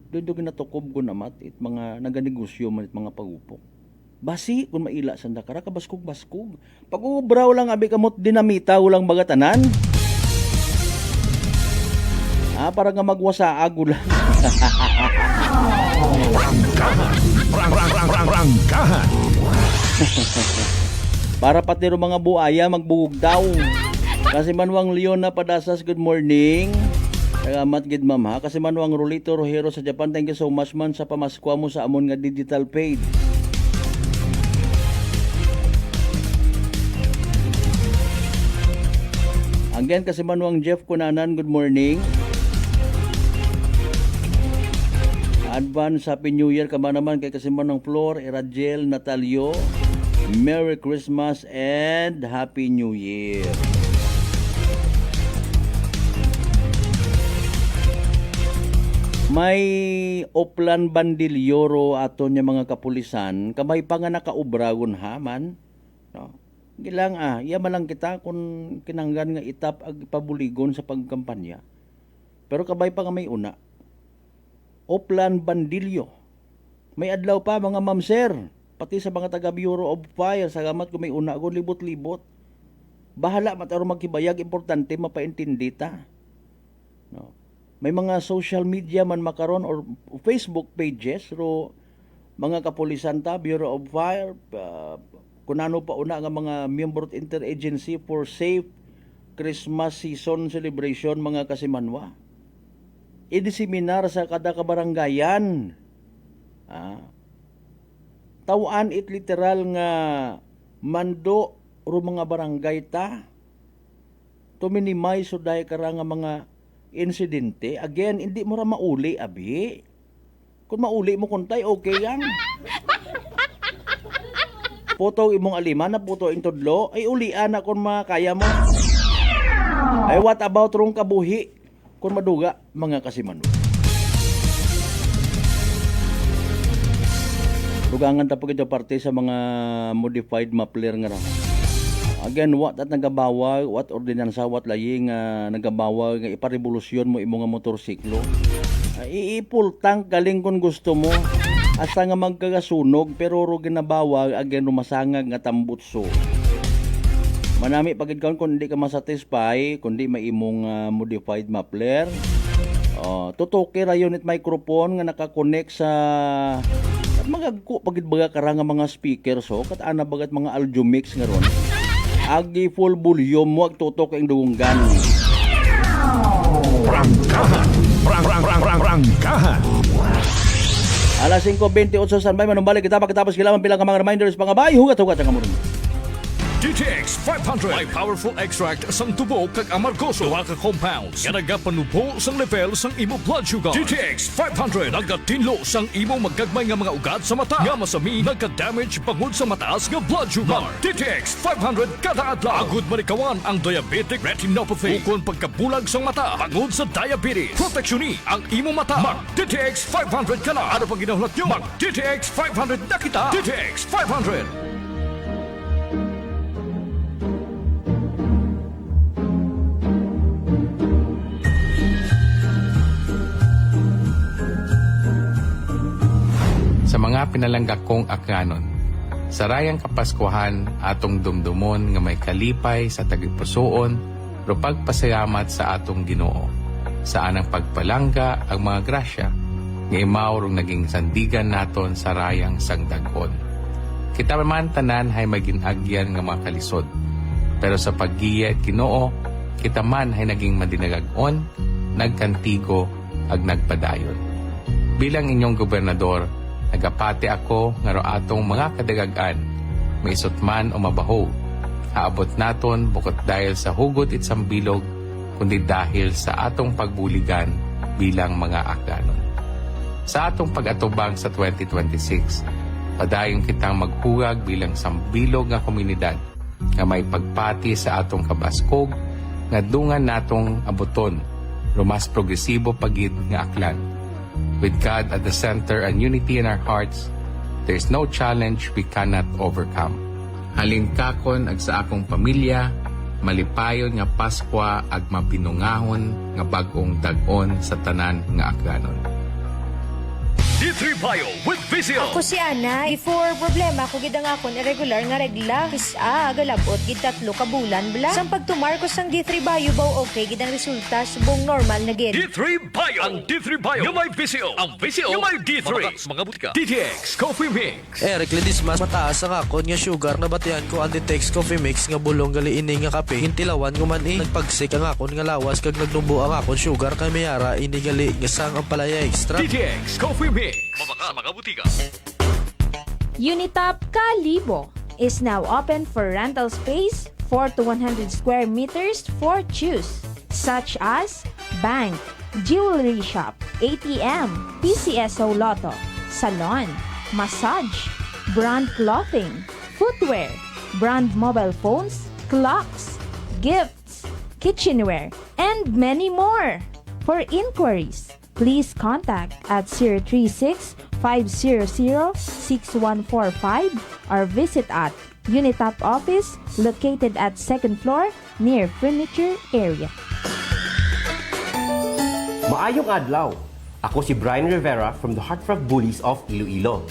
Doon ginatukob gun amat it mga naganegosyo man it mga pagupok. Basi kun maila sanda kara kabaskog-baskog. Pag-ubraw lang abi kamot dinamita ulang bagatanan. Para nga magwasaag ulan. Prangkahan! Para pati ro mga buaya magbugog daw. Kasi Manwang Leon na padasas, good morning. Salamat gid ma'am ha. Kasi Manwang Rolito Rohero sa Japan, thank you so much man sa pamaskwa mo sa amon nga digital page. Again, kasi Manwang Jeff Kunanan, good morning. Advance Happy New Year kama naman kay Kasimanong Flor, Eradiel, Natalio. Merry Christmas and Happy New Year. May Oplan Bandilyoro ato niya mga kapulisan, kamay pa nga nakaubragon ha man. No? Gilang yaman lang kita kung kinanggan nga itap ag pabuligon sa pagkampanya. Pero kabay pa nga may una. Oplan Bandilyo. May adlaw pa mga ma'am sir, pati sa mga taga Bureau of Fire, sagamat kung may una ko libot-libot. Bahala mataro magkibayag, importante mapaintindi ta. No. May mga social media man makaron or Facebook pages ro mga kapulisan ta, Bureau of Fire, kunano pa una nga mga member of interagency for safe Christmas season celebration mga kasimanwa. Idiseminar sa kada kabaranggayan. Tawaan it literal nga mando ro mga barangay ta to minimize so dahil kara nga mga insidente. Again, hindi mo ra mauli abi. Kung mauli mo kuntay, okay yan. Puto imong alima na puto intudlo, ay ulian na kung makaya mo. Ay what about rong kabuhi? Kung maduga, mga kasimanwa. Dugangan ta pagito parte sa mga modified mapler nga raw. Again, what at nagabawag, what ordinansa, what laying nagabawag nga iparevolusyon mo imong motorsiklo. Iipultang kaling kung gusto mo. Asa nga magkagasunog pero ro ginabawag again rumasangag nga tambutso. Manami pagid kaon kung hindi ka masatisfy, kundi maimong modified mapler. Tutuki ra yun it microphone nga nakakonect sa at magagko pagid baga kara nga mga speaker so kat ana bagat mga Algiomix nga ron. Agi full volume mo ag tutok ang dunggan. Prangkahan. Alas 5:28 sa standby manumbalik kita pagkatapos kailangan bilang mga reminders pangabay hugat ang kamuron. DTX 500 may powerful extract sang tubo kag amargoso duha ka compounds nga nagapanubo sang level sang imo blood sugar. DTX 500 nagatinlo sang imo magagmay nga mga ugat sa mata nga masami nagka-damage bangod sa mataas nga blood sugar. DTX 500 kada adlaw agud manikawan ang diabetic retinopathy ukon pagkabulag sang mata bangod sa diabetes. Proteksyon ang imo mata. Mag DTX 500 ka na. Ano pang ginahulak nyo? Mag DTX 500 na kita. DTX 500. Sa mga pinalanggak kong akyanon, sarayang kapaskuhan atong dumdumon nga may kalipay sa tagipusoon ro pagpasayamat sa atong Ginoo. Saan ang pagpalangga ang mga grasya nga imaw rong naging sandigan naton sa rayang sangdagon. Kita man tanan hay maginagyan nga mga kalisod, pero sa paggiya Ginoo kita man hay naging madinagagon, nagkantigo ag nagpadayon. Bilang inyong gobernador, nagapati ako nga ro atong mga kadagagan, may isot man o mabaho. Haabot naton bukod dahil sa hugot itsang bilog, kundi dahil sa atong pagbuligan bilang mga akyanon. Sa atong pag-atubang sa 2026, padayon kitang maghugag bilang sambilog nga komunidad nga may pagpati sa atong kabaskog nga dungan natong abuton ro mas progresibo pagid nga aklan. With God at the center and unity in our hearts, there is no challenge we cannot overcome. Halingkakon ag sa akong pamilya, malipayon nga Paskwa ag mapinungahon nga bag-ong dag-on sa tanan nga akyanon. D3 Bio with Vizio. Ako si Ana. Before problema ko gid ang akon irregular nga regla. Galabot gid 3 ka bulan bla. Sang pagtumarkos sang D3 Bio baw okay gid ang resulta subong normal na gid. D3 Bio. Ang D3 Bio yung may Vizio. Ang Vizio yung may D3. Mga butika. DTX Coffee Mix. Recledis mas mataas ang akon nga sugar na batian ko ang DTX Coffee Mix nga bulong gali ini nga kape. Hintilawan ko man nagpagsik ang akon nga lawas kag nagnubo ang akon sugar kay mayara ini gali nga sang ang palaya extra. DTX Coffee Mix. Mabaka mga butika. Unitop Kalibo is now open for rental space 4 to 100 square meters for choose, such as bank, jewelry shop, ATM, PCSO Lotto, salon, massage, brand clothing, footwear, brand mobile phones, clocks, gifts, kitchenware, and many more. For inquiries, please contact at 036-500-6145 or visit at Unitop office located at 2nd floor near furniture area. Maayong adlaw! Ako si Brian Rivera from the Heartfrog Bullies of Iloilo.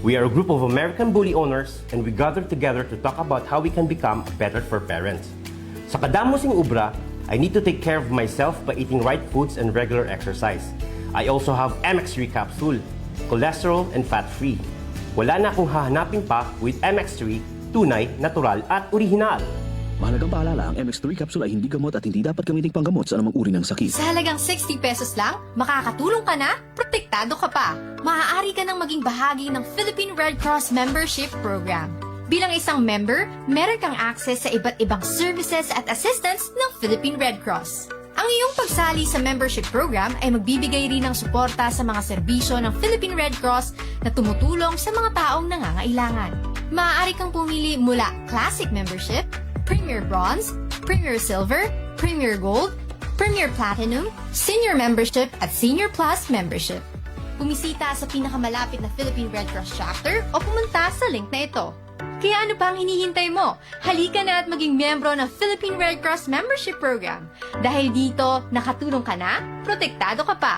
We are a group of American bully owners and we gather together to talk about how we can become better for parents. Sa kadamosing ubra, I need to take care of myself by eating right foods and regular exercise. I also have MX3 capsule, cholesterol and fat-free. Wala na akong hahanapin pa with MX3, tunay, natural at orihinal. Mahalagang paalala, ang MX3 capsule ay hindi gamot at hindi dapat gamitin panggamot sa anumang uri ng sakit. Sa halagang 60 pesos lang, makakatulong ka na, protektado ka pa. Maaari ka nang maging bahagi ng Philippine Red Cross Membership Program. Bilang isang member, meron kang access sa iba't ibang services at assistance ng Philippine Red Cross. Ang iyong pagsali sa membership program ay magbibigay rin ng suporta sa mga serbisyo ng Philippine Red Cross na tumutulong sa mga taong nangangailangan. Maaari kang pumili mula Classic Membership, Premier Bronze, Premier Silver, Premier Gold, Premier Platinum, Senior Membership at Senior Plus Membership. Bumisita sa pinakamalapit na Philippine Red Cross chapter o pumunta sa link na ito. Kaya ano pa ang hinihintay mo? Halika na at maging miyembro ng Philippine Red Cross Membership Program. Dahil dito, nakatulong ka na, protektado ka pa.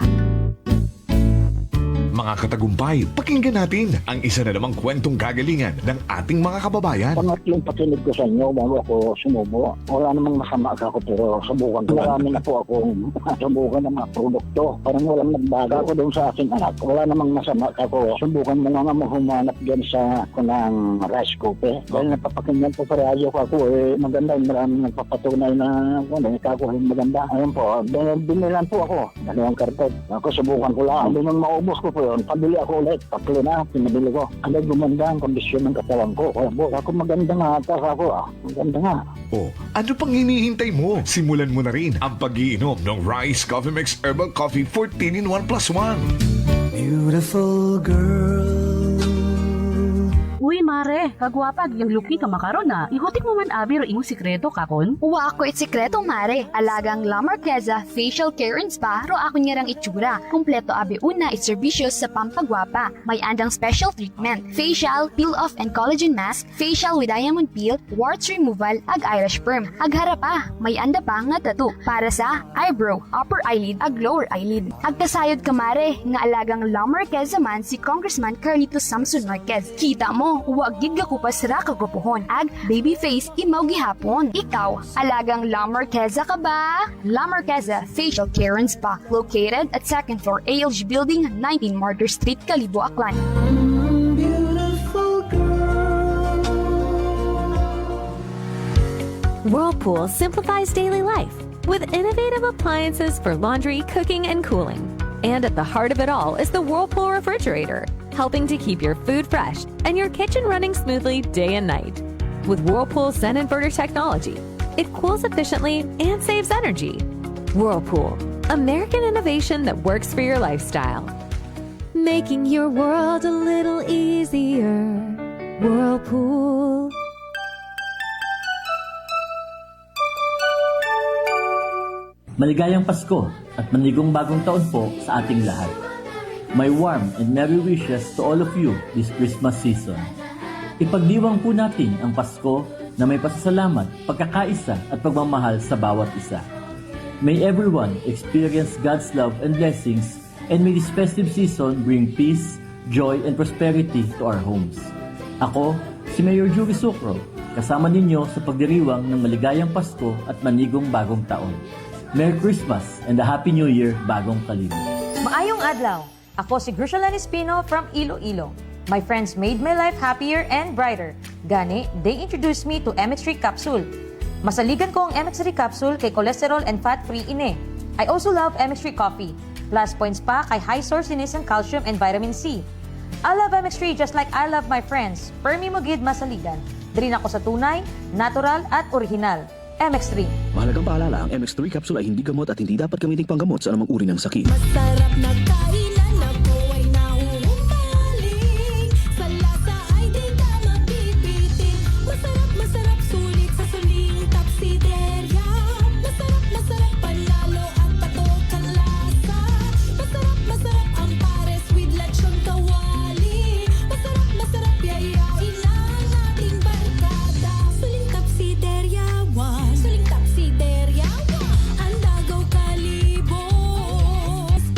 Mga katagumpay, pakinggan natin ang isa na namang kwentong kagalingan ng ating mga kababayan. Pangatlong pakinig ko sa inyo bago ako sumubo. Wala namang masama ako pero subukan ko. Marami na po akong subukan ng mga produkto. Parang walang nagbago ako doon sa aking anak. Wala namang masama ako. Subukan mo nga humanap dyan sa kunang rice cooker. Dahil napapakinggan po sa radyo ko ako maganda. Maraming nagpapatunay na kakuhin maganda. Ayun po, binilan po ako. Dalawang karton. Ako subukan ko lang. Hindi nang maubos ko po. ngayon, pabili ako ulit. Tatlo na, pinabili ko. Agad gumanda ang kondisyon ng katawan ko. Kaya po, ako maganda nga ata ako. Maganda nga. O, ano pang hinihintay mo? Simulan mo na rin ang pag-iinom ng Rice Coffee Mix Herbal Coffee 14 in 1 plus 1. Beautiful girl. Uy, mare, kagwapag, yung luki ka makaron na. Ihutik mo man abi ro imong sikreto kakon. Uwa ako it sikreto, mare. Alagang La Marqueza Facial Care and Spa, ro ako niyarang itsura. Kompleto abi una it servisyo sa pampagwapa. May andang special treatment, facial, peel-off and collagen mask, facial with diamond peel, warts removal, ag eyelash perm. Ag harapa, may anda pa nga tattoo para sa eyebrow, upper eyelid, ag lower eyelid. Ag kasayod ka, mare, nga alagang La Marqueza man si Congressman Carlito Samson Marquez. Kita mo, huwag gid ko pa sira kagupuhon. Ag baby face imaw gihapon. Ikaw, alagang La Marqueza ka ba? La Marqueza Facial Care and Spa, located at 2nd floor ALG Building, 19 Martyr Street, Calibo, Aklan. Whirlpool simplifies daily life with innovative appliances for laundry, cooking, and cooling. And at the heart of it all is the Whirlpool refrigerator, helping to keep your food fresh and your kitchen running smoothly day and night. With Whirlpool Zen inverter technology, it cools efficiently and saves energy. Whirlpool, American innovation that works for your lifestyle. Making your world a little easier. Whirlpool. Maligayang Pasko at manigong bagong taon po sa ating lahat. My warm and merry wishes to all of you this Christmas season. Ipagdiwang po natin ang Pasko na may pasasalamat, pagkakaisa at pagmamahal sa bawat isa. May everyone experience God's love and blessings, and may this festive season bring peace, joy, and prosperity to our homes. Ako, si Mayor Joey Sucro, kasama ninyo sa pagdiriwang ng maligayang Pasko at manigong bagong taon. Merry Christmas and a Happy New Year bagong kalibo. Maayong adlaw! Ako si Grushalan Espino from Iloilo. My friends made my life happier and brighter. Gani, they introduced me to MX3 Capsule. Masaligan ko ang MX3 Capsule kay cholesterol and fat-free ine. I also love MX3 Coffee. Plus points pa kay high source inis ng calcium and vitamin C. I love MX3 just like I love my friends. Permi mo gid masaligan. Diri ako sa tunay, natural at original. MX3. Mahalagang paalala, ang MX3 capsule ay hindi gamot at hindi dapat gamitin panggamot sa anumang uri ng sakit. Masarap na kainan ako ay nauumaling. Sa lasa ay di ka mapipitin. Masarap sulit sa suling tapsiderya. Masarap panalo at patok ang lasa. Masarap ang pares with lechon kawali. Masarap yayain ang ating barkada. Suling tapsiderya. Suling tapsiderya, Andagaw Kalibo,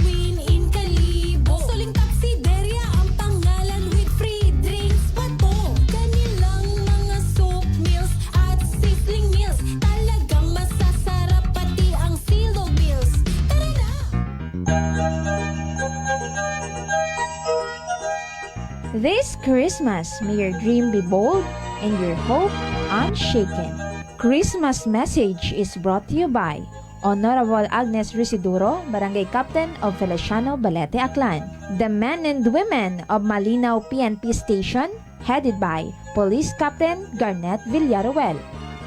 Queen in Kalibo. Suling tapsiderya ang pangalan with free drinks pa to. Kanilang mga soap meals at sizzling meals. Talagang masasarap pati ang silog meals. Tara na! This Christmas, may your dream be bold and your hope unshaken. Christmas message is brought to you by Honorable Agnes Residuro, Barangay Captain of Feliciano Balete, Aklan. The men and women of Malinaw PNP Station, headed by Police Captain Garnet Villaruel.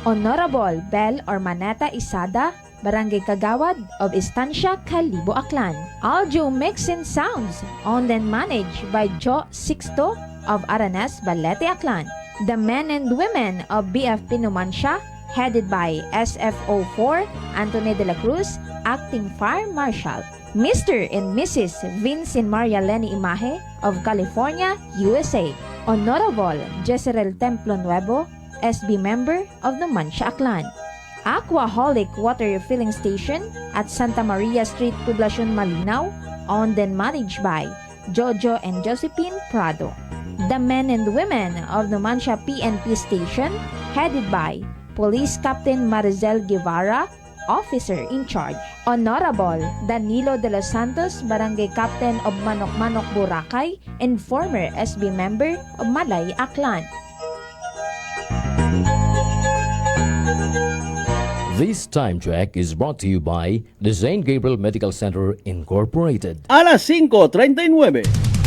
Honorable Bel Ormaneta Isada, Barangay Kagawad of Estancia, Calibo, Aklan. Audio mix and sounds, owned and managed by Joe Sixto of Aranas, Balete, Aklan. The men and women of BFP Numancia, headed by SFO4 Anthony de la Cruz, Acting Fire Marshal. Mr. and Mrs. Vincent Maria Lenny Imahe of California, USA. Honorable Jezreel Templo Nuevo, SB member of the Numancia, Aklan. Aquaholic Water Refilling Station at Santa Maria Street, Poblacion, Malinaw, owned and managed by Jojo and Josephine Prado. The men and women of Numancia PNP Station, headed by Police Captain Marizel Guevara, Officer in Charge. Honorable Danilo de los Santos, Barangay Captain of Manok-Manok, Boracay, and former SB member of Malay, Aklan. This time check is brought to you by the St. Gabriel Medical Center Incorporated. Alas 5:39.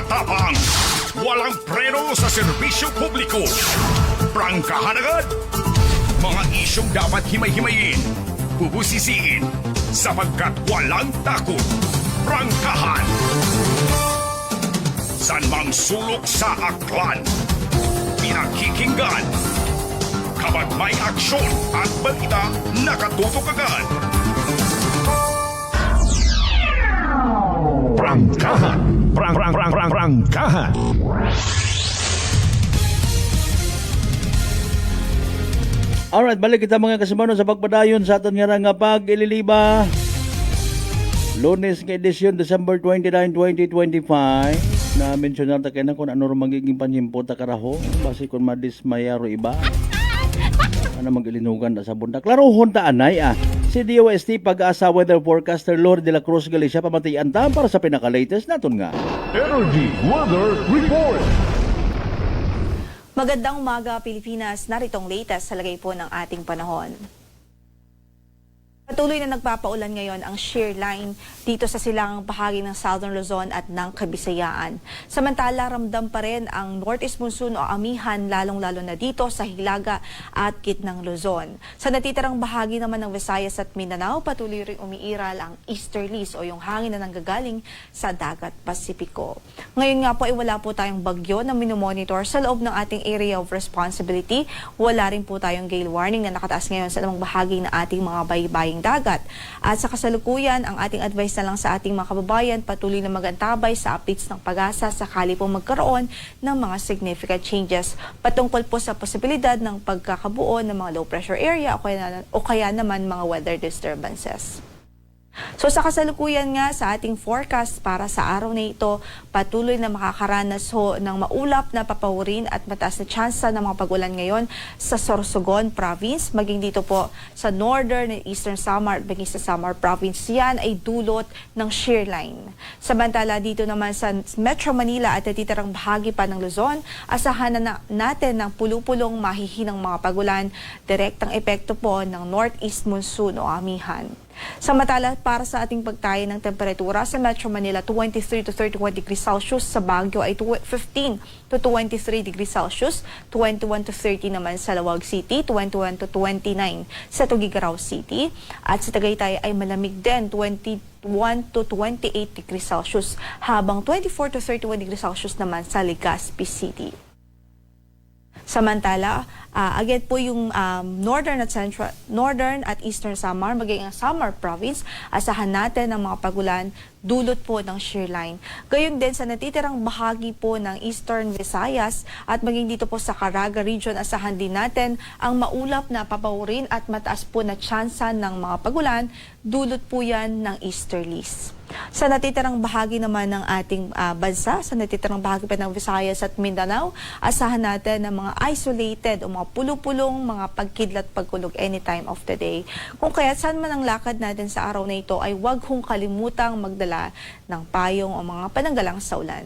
Matapang, walang preno sa serbisyo publiko. Prangkahan agad. Mga isyong dapat himay-himayin, bubusisiin, sapagkat walang takot. Prangkahan. San mang sulok sa aklan, pinakikinggan. Kapag may aksyon at balita, nakatutok agad. Prangkahan. Prangkahan. Alright, balik kita mga kasamanon sa pagpadayon sa aton nga nga pag-ililiba. Lunes nga edisyon, December 29, 2025. Na-mention natin kayo na kung ano rin magiging panyimpota karaho. Basi kung madismayaro iba. Ano mag-ilinugan na sa bunda. Klaro, hunta anay Si DOST Pag-asa Weather Forecaster Lord de la Cruz Galicia pamatian tam para sa pinaka-latest naton nga. Energy Weather Report. Magandang umaga, Pilipinas. Narito ang latest sa lagay po ng ating panahon. Patuloy na nagpapaulan ngayon ang shear line dito sa silangang bahagi ng Southern Luzon at ng Kabisayaan. Samantala, ramdam pa rin ang northeast monsoon o amihan lalong-lalo na dito sa Hilaga at Gitnang Luzon. Sa natitirang bahagi naman ng Visayas at Mindanao, patuloy rin umiiral ang easterlies o yung hangin na nanggagaling sa dagat Pasipiko. Ngayon nga po ay wala po tayong bagyo na minomonitor sa loob ng ating area of responsibility. Wala rin po tayong gale warning na nakataas ngayon sa namang bahagi ng ating mga baybaying dagat. At sa kasalukuyan, ang ating advice na lang sa ating mga kababayan, patuloy na magantabay sa updates ng Pag-asa sakali po magkaroon ng mga significant changes patungkol po sa posibilidad ng pagkakabuo ng mga low pressure area o kaya naman mga weather disturbances. So sa kasalukuyan nga sa ating forecast para sa araw na ito, patuloy na makakaranas ho ng maulap na papawirin at mataas na tsansa ng mga pag-ulan ngayon sa Sorsogon Province, maging dito po sa Northern and Eastern Samar at maging sa Samar Province. Yan ay dulot ng shear line. Samantala dito naman sa Metro Manila at natitirang bahagi pa ng Luzon, asahan na natin ng pulupulong mahihinang mga pag-ulan, direktang epekto po ng northeast monsoon o amihan. Samantala, para sa ating pagtayo ng temperatura sa Metro Manila, 23 to 31 degrees Celsius. Sa Baguio ay 15 to 23 degrees Celsius. 21 to 30 naman sa Lawag City. 21 to 29 sa Tuguegarao City. At sa Tagaytay ay malamig din, 21 to 28 degrees Celsius. Habang 24 to 31 degrees Celsius naman sa Legazpi City. Samantala, again po yung Northern at Eastern Samar, maging ang Samar Province, asahan natin ang mga pagulan dulot po ng shear line. Gayon din sa natitirang bahagi po ng Eastern Visayas at maging dito po sa Caraga Region, asahan din natin ang maulap na papawirin at mataas po na tsansa ng mga pagulan, dulot po yan ng easterlies. Sa natitirang bahagi naman ng ating bansa, sa natitirang bahagi pa ng Visayas at Mindanao, asahan natin ng mga isolated o mga pulupulong mga pagkidlat pagkulog anytime of the day. Kung kaya saan man ang lakad natin sa araw na ito ay huwag hong kalimutang magdala ng payong o mga pananggalang sa ulan.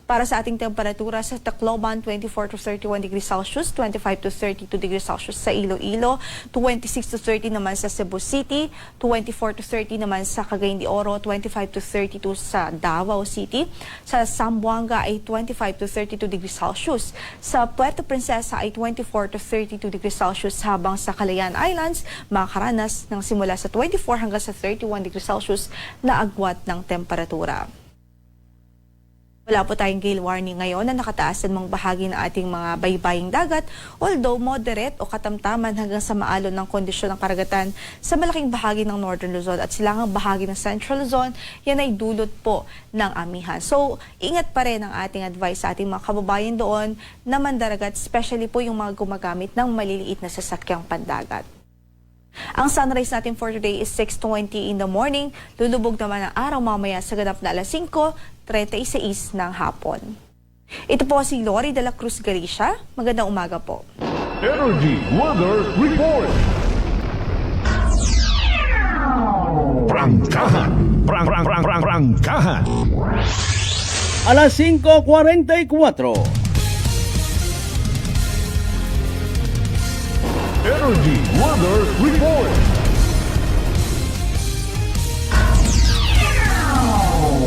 Para sa ating temperatura sa Tacloban, 24 to 31 degrees Celsius, 25 to 32 degrees Celsius sa Iloilo, 26 to 30 naman sa Cebu City, 24 to 30 naman sa Cagayan de Oro, 25 to 32 sa Davao City, sa Zamboanga ay 25 to 32 degrees Celsius, sa Puerto Princesa ay 24 to 32 degrees Celsius, habang sa Calayan Islands makakaranas ng simula sa 24 hanggang sa 31 degrees Celsius na agwat ng temperatura. Wala po tayong gale warning ngayon na nakataasan mong bahagi ng ating mga baybaying dagat, although moderate o katamtaman hanggang sa maalon ng kondisyon ng karagatan sa malaking bahagi ng Northern Luzon at silangang bahagi ng Central Luzon, yan ay dulot po ng amihan. So, ingat pa rin ang ating advice sa ating mga kababayan doon na mandaragat, especially po yung mga gumagamit ng maliliit na sasakyang pandagat. Ang sunrise natin for today is 6:20 in the morning. Lulubog naman ang araw mamaya sa ganap na alas 5:36 ng hapon. Ito po si Lori de la Cruz Galicia. Magandang umaga po. Energy Weather Report. Prangkahan. Prangkahan. Alas 5:44. Energy Weather Report.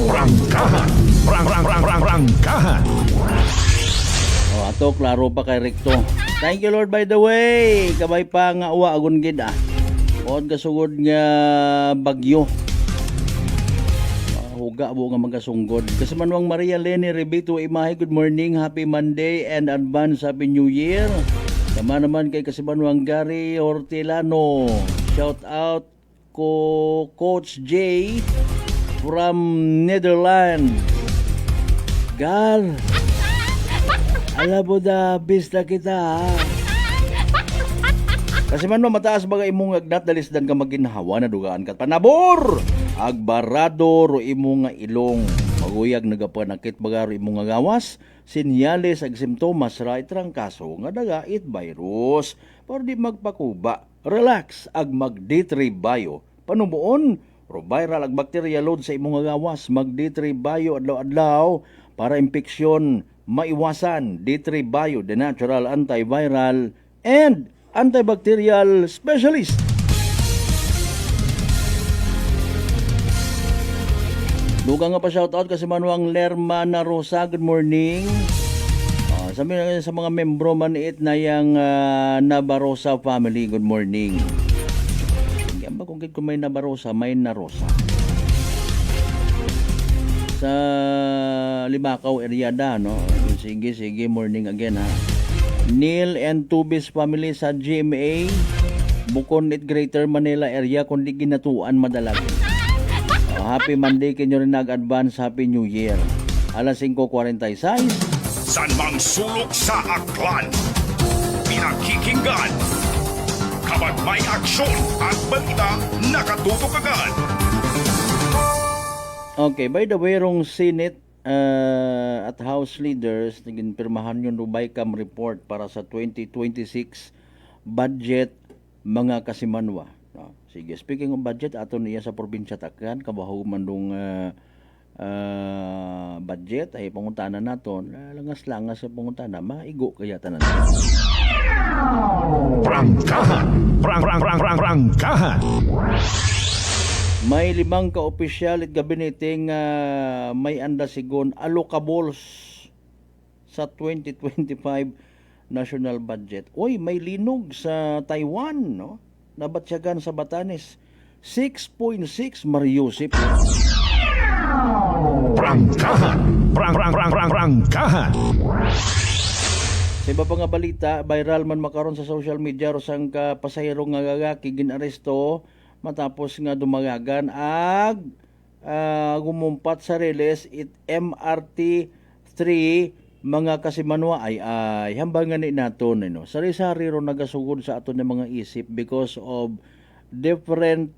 Prangkahan. Prangkahan. Ato, klaro pa kay Recto. Thank you Lord by the way. Kabay pa nga uwa agon gid ah. Od kasugod nga bagyo. Huga mo nga magasunggod. Kasamanwang Maria Leni Rebito Imahe, good morning, happy Monday and advance happy New Year. Sama naman kay Kasamanwang Gary Hortelano. Shout out ko Coach J from Netherlands. Gar, alam mo na, bista kita ha. Kasi man mataas baga imong agnat dalisdan ka maginhawa na dugaan kat panabor. Agbarado ro imong nga ilong. Maguyag nagapanakit baga ro imong nga gawas. Sinyales ag simptomas ra itrang kaso nga daga it virus. Para di magpakuba. Relax ag mag-D3 Bio. Panubuon, ro viral ag bacteria load sa imong nga gawas. Mag-D3 Bio adlaw-adlaw para impeksyon maiwasan. D3 Bio, the natural antiviral and antibacterial specialist. Duga nga pa shoutout kasi manuang Lerma na Rosa, good morning. Sabi na sa mga membro maniit na yung Nabarosa family, good morning. Kaya ba kung may Nabarosa, may Narosa. Sa Limacaw area da, no? Sige, morning again ha. Neil and Tubis family sa GMA, Bukon at Greater Manila area, kundi ginatuan madalag. Happy Monday, kinyo rin nag-advance, Happy New Year. Alas 5:46. San mang sulok sa aklan, pinakikinggan, kapag may aksyon at balita, nakatutok agad. Okay, by the way, rong Senate at House leaders naging pirmahan yung Rubaicam report para sa 2026 budget mga kasimanwa. No? Sige, speaking of budget, ato niya sa probinsya Tacloban, kabaho man dong budget ay pangutana naton. Langas-langas sa pangutana, maigo kaya tanan. Prangkahan. Prangkahan. May 5 ka-opisyal at gabinete nga may andasigon allocables sa 2025 national budget. Oy, may linog sa Taiwan, no? Nabatsyagan sa Batanes. 6.6 Mariusip. Prangkahan. Prangkahan. Sa iba pa nga balita, viral man makaron sa social media rosang ka pasahero nga gagaki ginaresto matapos nga dumagagan ag gumumpat sa reles it MRT 3 mga kasimanwa ay hambangan ni naton no. Sari-sari ro nagasugod sa aton ng mga isip because of different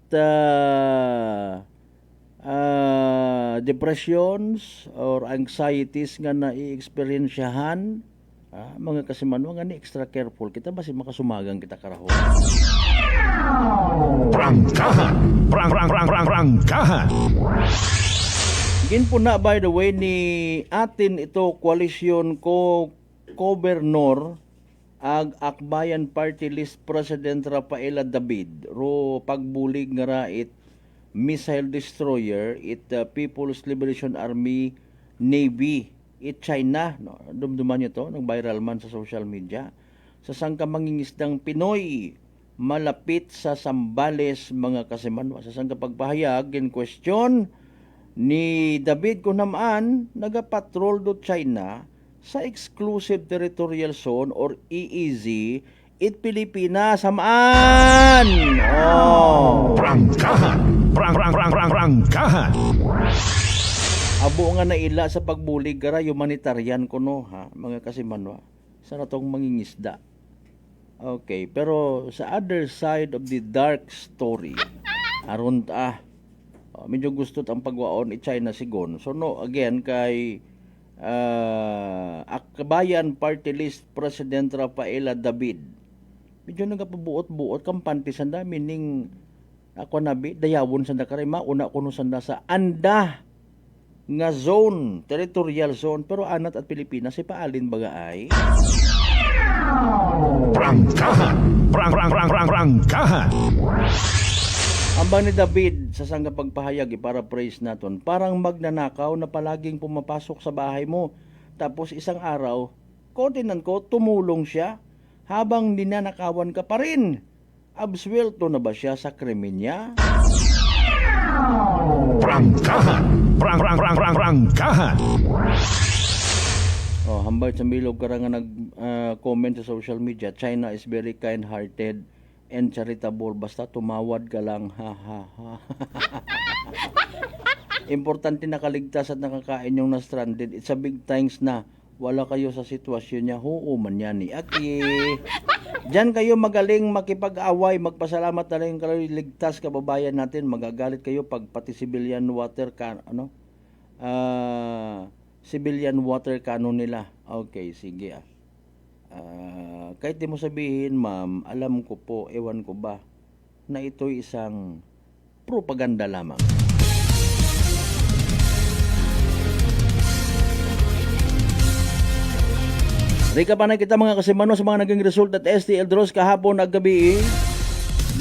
depressions or anxieties nga na-i-experiensyahan. Mga kasimanwa nga ni extra careful kita basi makasumagang kita karahon. Prangkahan. Prangkahan. Ginpuna by the way ni atin ito koalisyon ko gobernador ag Akbayan Party List President Rafaela David ro pagbulig nga ra it missile destroyer it People's Liberation Army Navy it China, no? Dumduman nyo to, nag-viral man sa social media. Sa sangka mangingisdang Pinoy, malapit sa Sambales, mga kasimanwa. Sa sangka pagpahayag, in question, ni David Kunamaan, nagapatrol do China sa Exclusive Territorial Zone or EEZ, it Pilipinas, samaan! Oh! Prangkahan! Prangkahan! Abo nga naila sa pagbulig gara humanitarian kuno ha mga kasimanwa sa natong mangingisda. Okay, pero sa other side of the dark story aron medyo gusto ang pagwaon i China sigon. So no again kay Akbayan Party List President Rafaela David. Medyo nagapabuot-buot kampante sanda meaning ako nabi dayawon sanda kay mauna kuno sanda sa anda nga zone, territorial zone, pero anat at Pilipinas ay paalin baga ay Prangkahan. Prangkahan. Ambang ni David sa sangga pagpahayag para praise naton, parang magnanakaw na palaging pumapasok sa bahay mo. Tapos isang araw, kontinan ko, tumulong siya habang ninanakawan ka pa rin. Absuelto na ba siya sa krimen niya? Prangkahan. Prangkahan. Oh, hambay sa Milog ka nga nag-comment sa social media, China is very kind-hearted and charitable. Basta tumawad ka lang. Ha, ha, ha. Importante nakaligtas at nakakain yung na-stranded. It's a big thanks na wala kayo sa sitwasyon niya. Oo man yan ni Aki. Diyan kayo magaling makipag-away. Magpasalamat na lang kayo ligtas kababayan natin. Magagalit kayo pag pati civilian water civilian water cannon nila. Okay, sige kahit di mo sabihin, ma'am, alam ko po, ewan ko ba, na ito'y isang propaganda lamang. Rika pa na kita mga kasimano sa mga naging result at STL draws kahapon at gabi,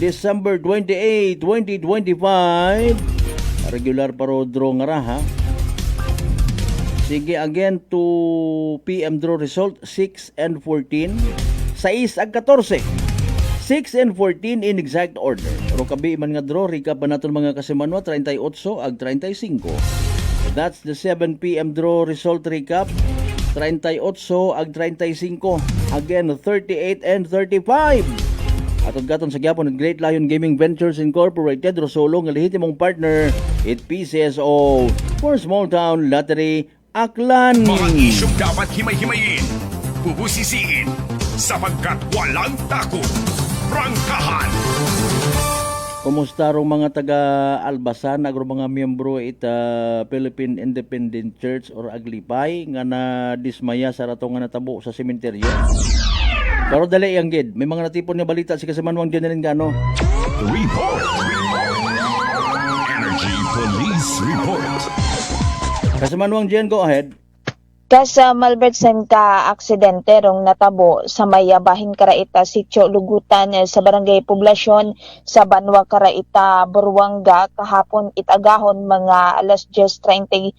December 28, 2025. Regular paro draw nga ra, ha? Sige, again, 2 PM draw result, 6 and 14. 6 ag 14. 6 and 14 in exact order. Pero kabi man nga draw, recap ba natin mga kasimano, 38 ag 35. That's the 7 PM draw result recap. 38 ag 35. Again, 38 and 35. Atod gaton sa gyapon ng Great Lion Gaming Ventures Incorporated, Rosolo nga lehitimong partner, it PCSO for Small Town Lottery Aklan. Mga isyong dapat himay-himayin, bubusisiin, sapagkat walang takot. Prangkahan. Kumusta rong mga taga-Albasan, agro mga miyembro ita Philippine Independent Church or Aglipay nga na dismaya sa rato nga natabo sa sementeryo? Pero dali ang gid, may mga natipon nga balita si Kasamanwang General Gano. Report. Energy Police Report. Kasamanwang Jen, go ahead. Sa Malbertsen ka aksidente rong natabo sa mayabahin karaita sitio Lugutan sa barangay Poblasyon sa Banwa karaita Buruanga kahapon itagahon mga alas 10:35.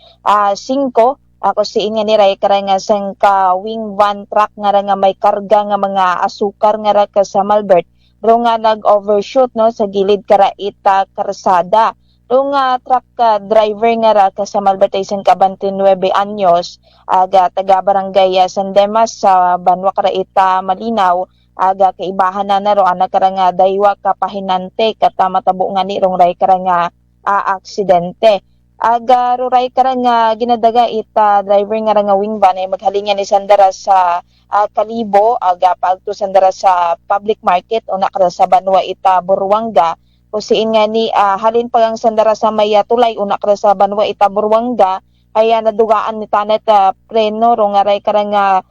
Ako si nga ni Ray karanga sang ka wing van truck nga ra nga may karga nga mga asukar nga ra ka sa Malbert ro nga nag-overshoot no sa gilid karaita karsada. Yung truck driver nga ra sa Malbert ay ka 29 anyos, aga taga barangay San Demas sa Banwa Karaita Malinaw, aga kaibahan na ro anak kara nga daywa ka pahinante kata matabo nga ni rong ray kara nga aksidente. Aga ro ray kara nga ginadaga ita driver nga ra nga wing van ay maghalingan ni sandara sa Kalibo, aga pagto sandara sa public market o nakara sa Banwa ita Buruanga. Kusiin nga ni halin pagang sandara sa maya tulay una kara sa Banwa ita Buruanga ay nadugaan ni tanet preno ro nga ray kara nga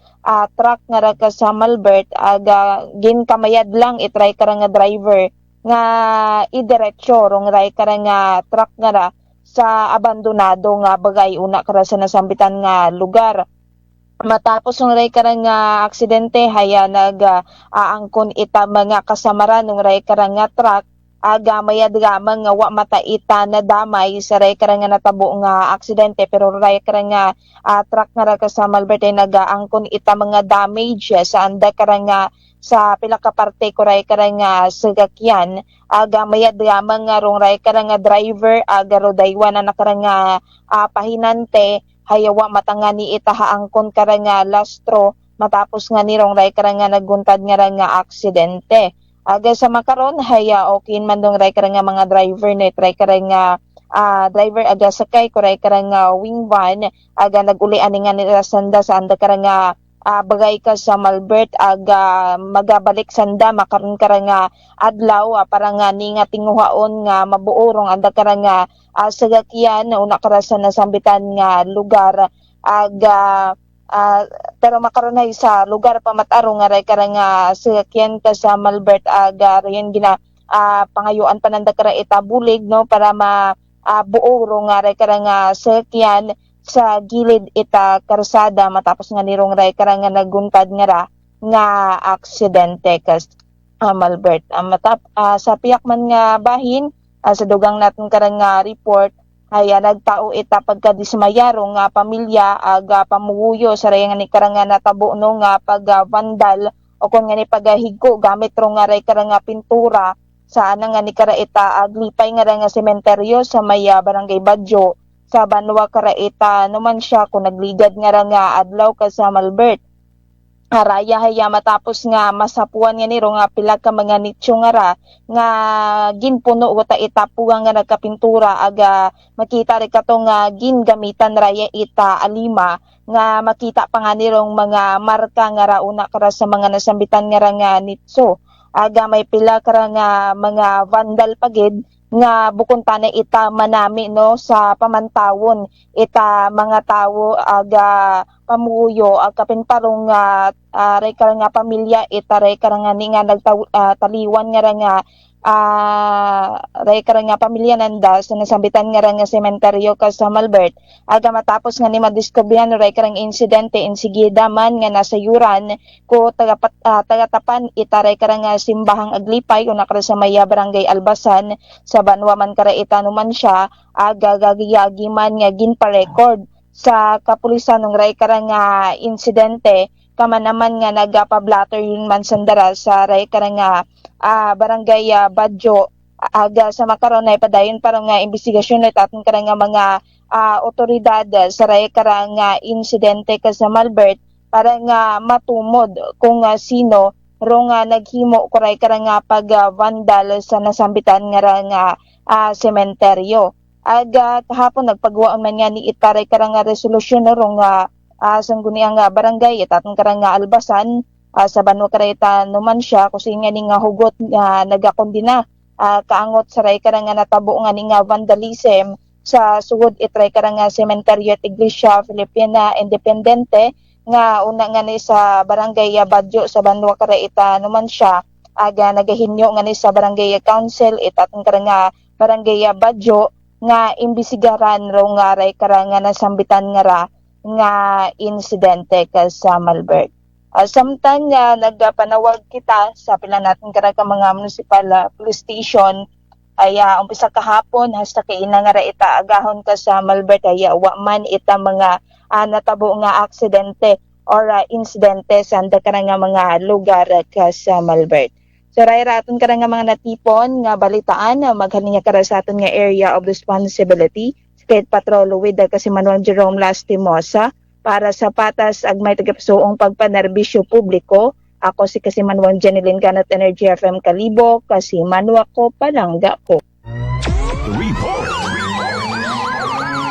truck nga ra ka sa Malbert aga gin kamayad lang itry kara nga driver nga idiretso ro nga ray kara nga truck nga ra sa abandonado nga bagay una kara sa nasambitan nga lugar. Matapos ng ray kara nga aksidente haya aangkon ita mga kasamaran ng ray kara nga truck aga mayad gamang nga wa mataita na damay sa ray kara nga natabo nga aksidente pero ray kara nga truck nga ra sa Malbert ay nagaangkon ita mga damage sa anda kara nga sa pila ka parte ko ray kara nga sagakyan aga mayad gamang nga rong ray kara nga driver aga ro daywan na nakara nga pahinante hayawa matangani ita haangkon kara nga lastro matapos nga ni rong ray kara nga naguntad nga ra nga aksidente. Aga sa makaron haya okay man dong ray kara nga mga driver net ray kara nga driver aga sakay ko ray kara nga wing van aga naguli ani nga nila sanda sa anda kara nga bagay ka sa Malbert aga magabalik sanda makaron kara nga adlaw para nga ni nga tinguhaon nga mabuorong anda kara nga sagakyan una kara sa nasambitan nga lugar aga pero makaron ay sa lugar pamatarong nga ray kara nga sakyan ka sa Malbert aga yan gina pangayuan pananda kara itabulig no para buo nga ray kara nga sakyan sa gilid ita karsada matapos nga nirong ray kara nga naguntad nga ra nga aksidente kas Malbert sa piyak man nga bahin Sa dugang natin karang nga report ay nagtao ita pagkadismayaro nga pamilya aga pamuguyo sa raya nga ni karang nga natabo no nga pag-vandal o kung nga ni pagahigko gamit ro nga ray karang nga pintura sa anang nga ni karaita aglipay nga nga sementeryo sa may barangay Badyo sa Banwa Karaita naman siya kung nagligad nga nga adlaw ka sa Malbert. Araya haya matapos nga masapuan nga niro nga pila ka mga nitso nga ginpuno uta itapuan nga nagkapintura aga makita rin kato nga gingamitan raya ita alima nga makita pa nga nirong mga marka nga rauna kara sa mga nasambitan nga nitso aga may pila kara nga mga vandal pagid nga bukon tanay ita manami no sa pamantawon ita mga tawo aga pamuyo aga pinparong ray kara nga pamilya ita ray kara nga ni nga nagtaliwan nga ray kara nga pamilya nanda sa nasambitan nga sementeryo ka sa Malbert aga matapos nga ni madiskubrihan ray karang insidente insigida man nga nasa yuran ko tagatapan ita ray kara nga simbahang aglipay kung nakara sa maya barangay Albasan sa Banwa man karaita numan siya aga gagiyagi man nga ginpa-record sa kapulisan ng ray kara nga insidente kaman naman nga nagpa-blatter yun man sandara sa ray kara nga barangay Badyo aga sa makaron ay padayon para nga investigasyon at aton karang nga mga otoridad sa ray karang insidente ka sa Malbert para nga matumod kung sino ro nga naghimo kuray karang pag-vandal sa nasambitan nga sementeryo. Aga kahapon nagpagawa man nga ni itaray karang resolusyon ro nga sangguniang barangay at aton karang Albasan sa Banwa Karaita numan siya kasi nga ni nga hugot nga nagakondina kaangot sa ray karang natabo nga ni nga vandalism sa sugod itray karang sementeryo at Iglesia Filipina Independente nga una nga ni sa barangay Badyo sa Banwa Karaita naman siya aga nagahinyo nga ni sa barangay council itatong karang barangay Badyo nga imbisigaran ro nga ray karang nasambitan nga insidente ka sa Malbert. Samtang nagpanawag kita sa pila natin karang mga municipal police station ay umpisa kahapon hasta kay ina nga ita agahon ka sa Malbert ay wa man ita mga natabo nga aksidente or insidente sa anda karang mga lugar ka sa Malbert. So rayra aton karang mga natipon nga balitaan maghaninga kara sa aton nga area of responsibility sa Patrol with kasi Manuel Jerome Lastimosa para sa patas agmay tagapsuong pagpanerbisyo publiko. Ako si kasi Manuel Jeneline Ganat Energy FM Kalibo kasi Manwa ko palangga ko. Report.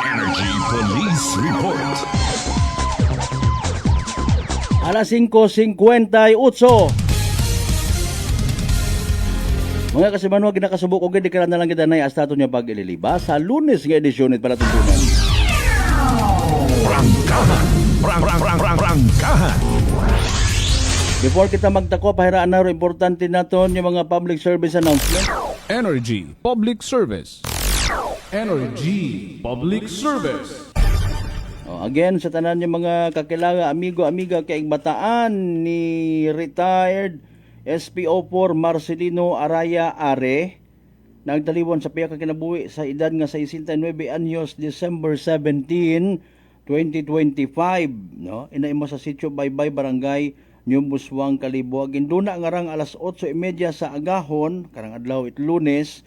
Energy Police Report. Alas 5:58. Mga kasimanwa ginakasubok og di kala na lang kita nay hasta aton nga pag-ililiba sa Lunes nga edisyon para tuntunan. Prangkahan. Before kita magtako, pahiraan na ro importante naton yung mga public service announcement. Energy Public Service. Energy Public Service. Again, sa tanan yung mga kakilala, amigo-amiga kay bataan ni retired SPO4 Marcelino Araya Are, nagtaliwon sa piya ka kinabuhi sa edad nga 69 anyos, December 17, 2025, no? Inaimo sa sitio Baybay, Barangay New Buswang, Kalibo. Ginduna nga rang alas 8:30 sa agahon, karang adlaw it Lunes,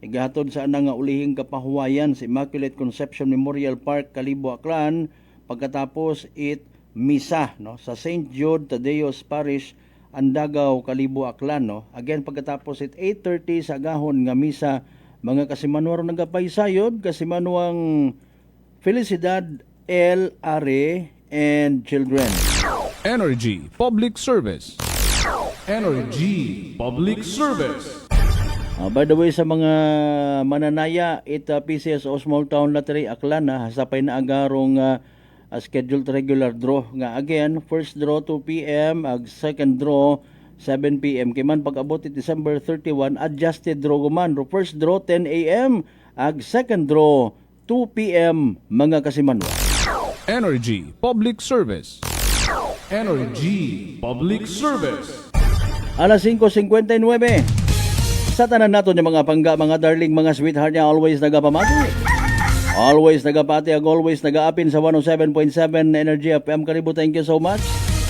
igahatod sa anang nga ulihing kapahuwayan sa Immaculate Conception Memorial Park, Kalibo, Aklan, pagkatapos it misa, no? Sa St. Jude Tadeos Parish, Andagaw, Kalibo, Aklan, no? Again, pagkatapos it 8:30 sa agahon nga misa, mga kasimanwaro nagapaysayod, kasimanwang Felicidad L. Are and children. Energy Public Service. Energy Public Service. By the way, sa mga mananaya, PCSO Small Town Lottery Aklan, hasapay na agarong scheduled regular draw. Nga again, first draw 2 p.m., second draw 7 p.m. Kiman pag-abot December 31, adjusted draw guman. First draw 10 a.m., second draw 2 p.m. mga kasimanwa. Energy Public Service. Energy Public Service. Alas 5:59. Sa tanan nato yung mga pangga, mga darling, mga sweetheart niya, always nagapamati. Always nagapati, ag always nagaapin sa 107.7 Energy FM. Karibu, thank you so much.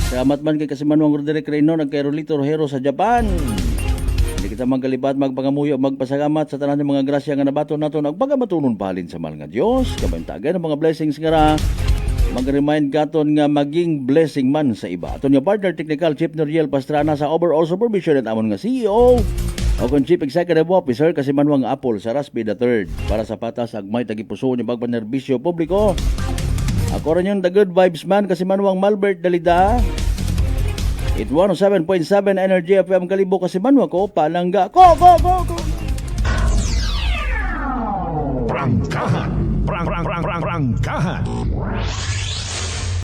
Salamat man kay Kasimanwang Roderick Reyno, nagkay Rolito Rojero sa Japan. Hindi kita magkalipat, magpangamuyo, magpasalamat sa tanan ng mga grasya nga nabato nato, nagpagamatunon pahalin sa mahal nga Diyos. Kabantagan ng mga blessings nga ra. Mag-remind katon nga maging blessing man sa iba. Aton nga partner technical Chief Noriel Pastrana sa overall supervision at amon nga CEO o kung Chief Executive Officer Kasimanwang Apple sa Raspi III para sa patas agmay tagipuso niya pagpanerbisyo publiko. Ako rin yung The Good Vibes Man Kasimanwang Malbert Dalida. It 107.7 Energy FM Kalibo Kasimanwang ko palangga ko. Prangkahan.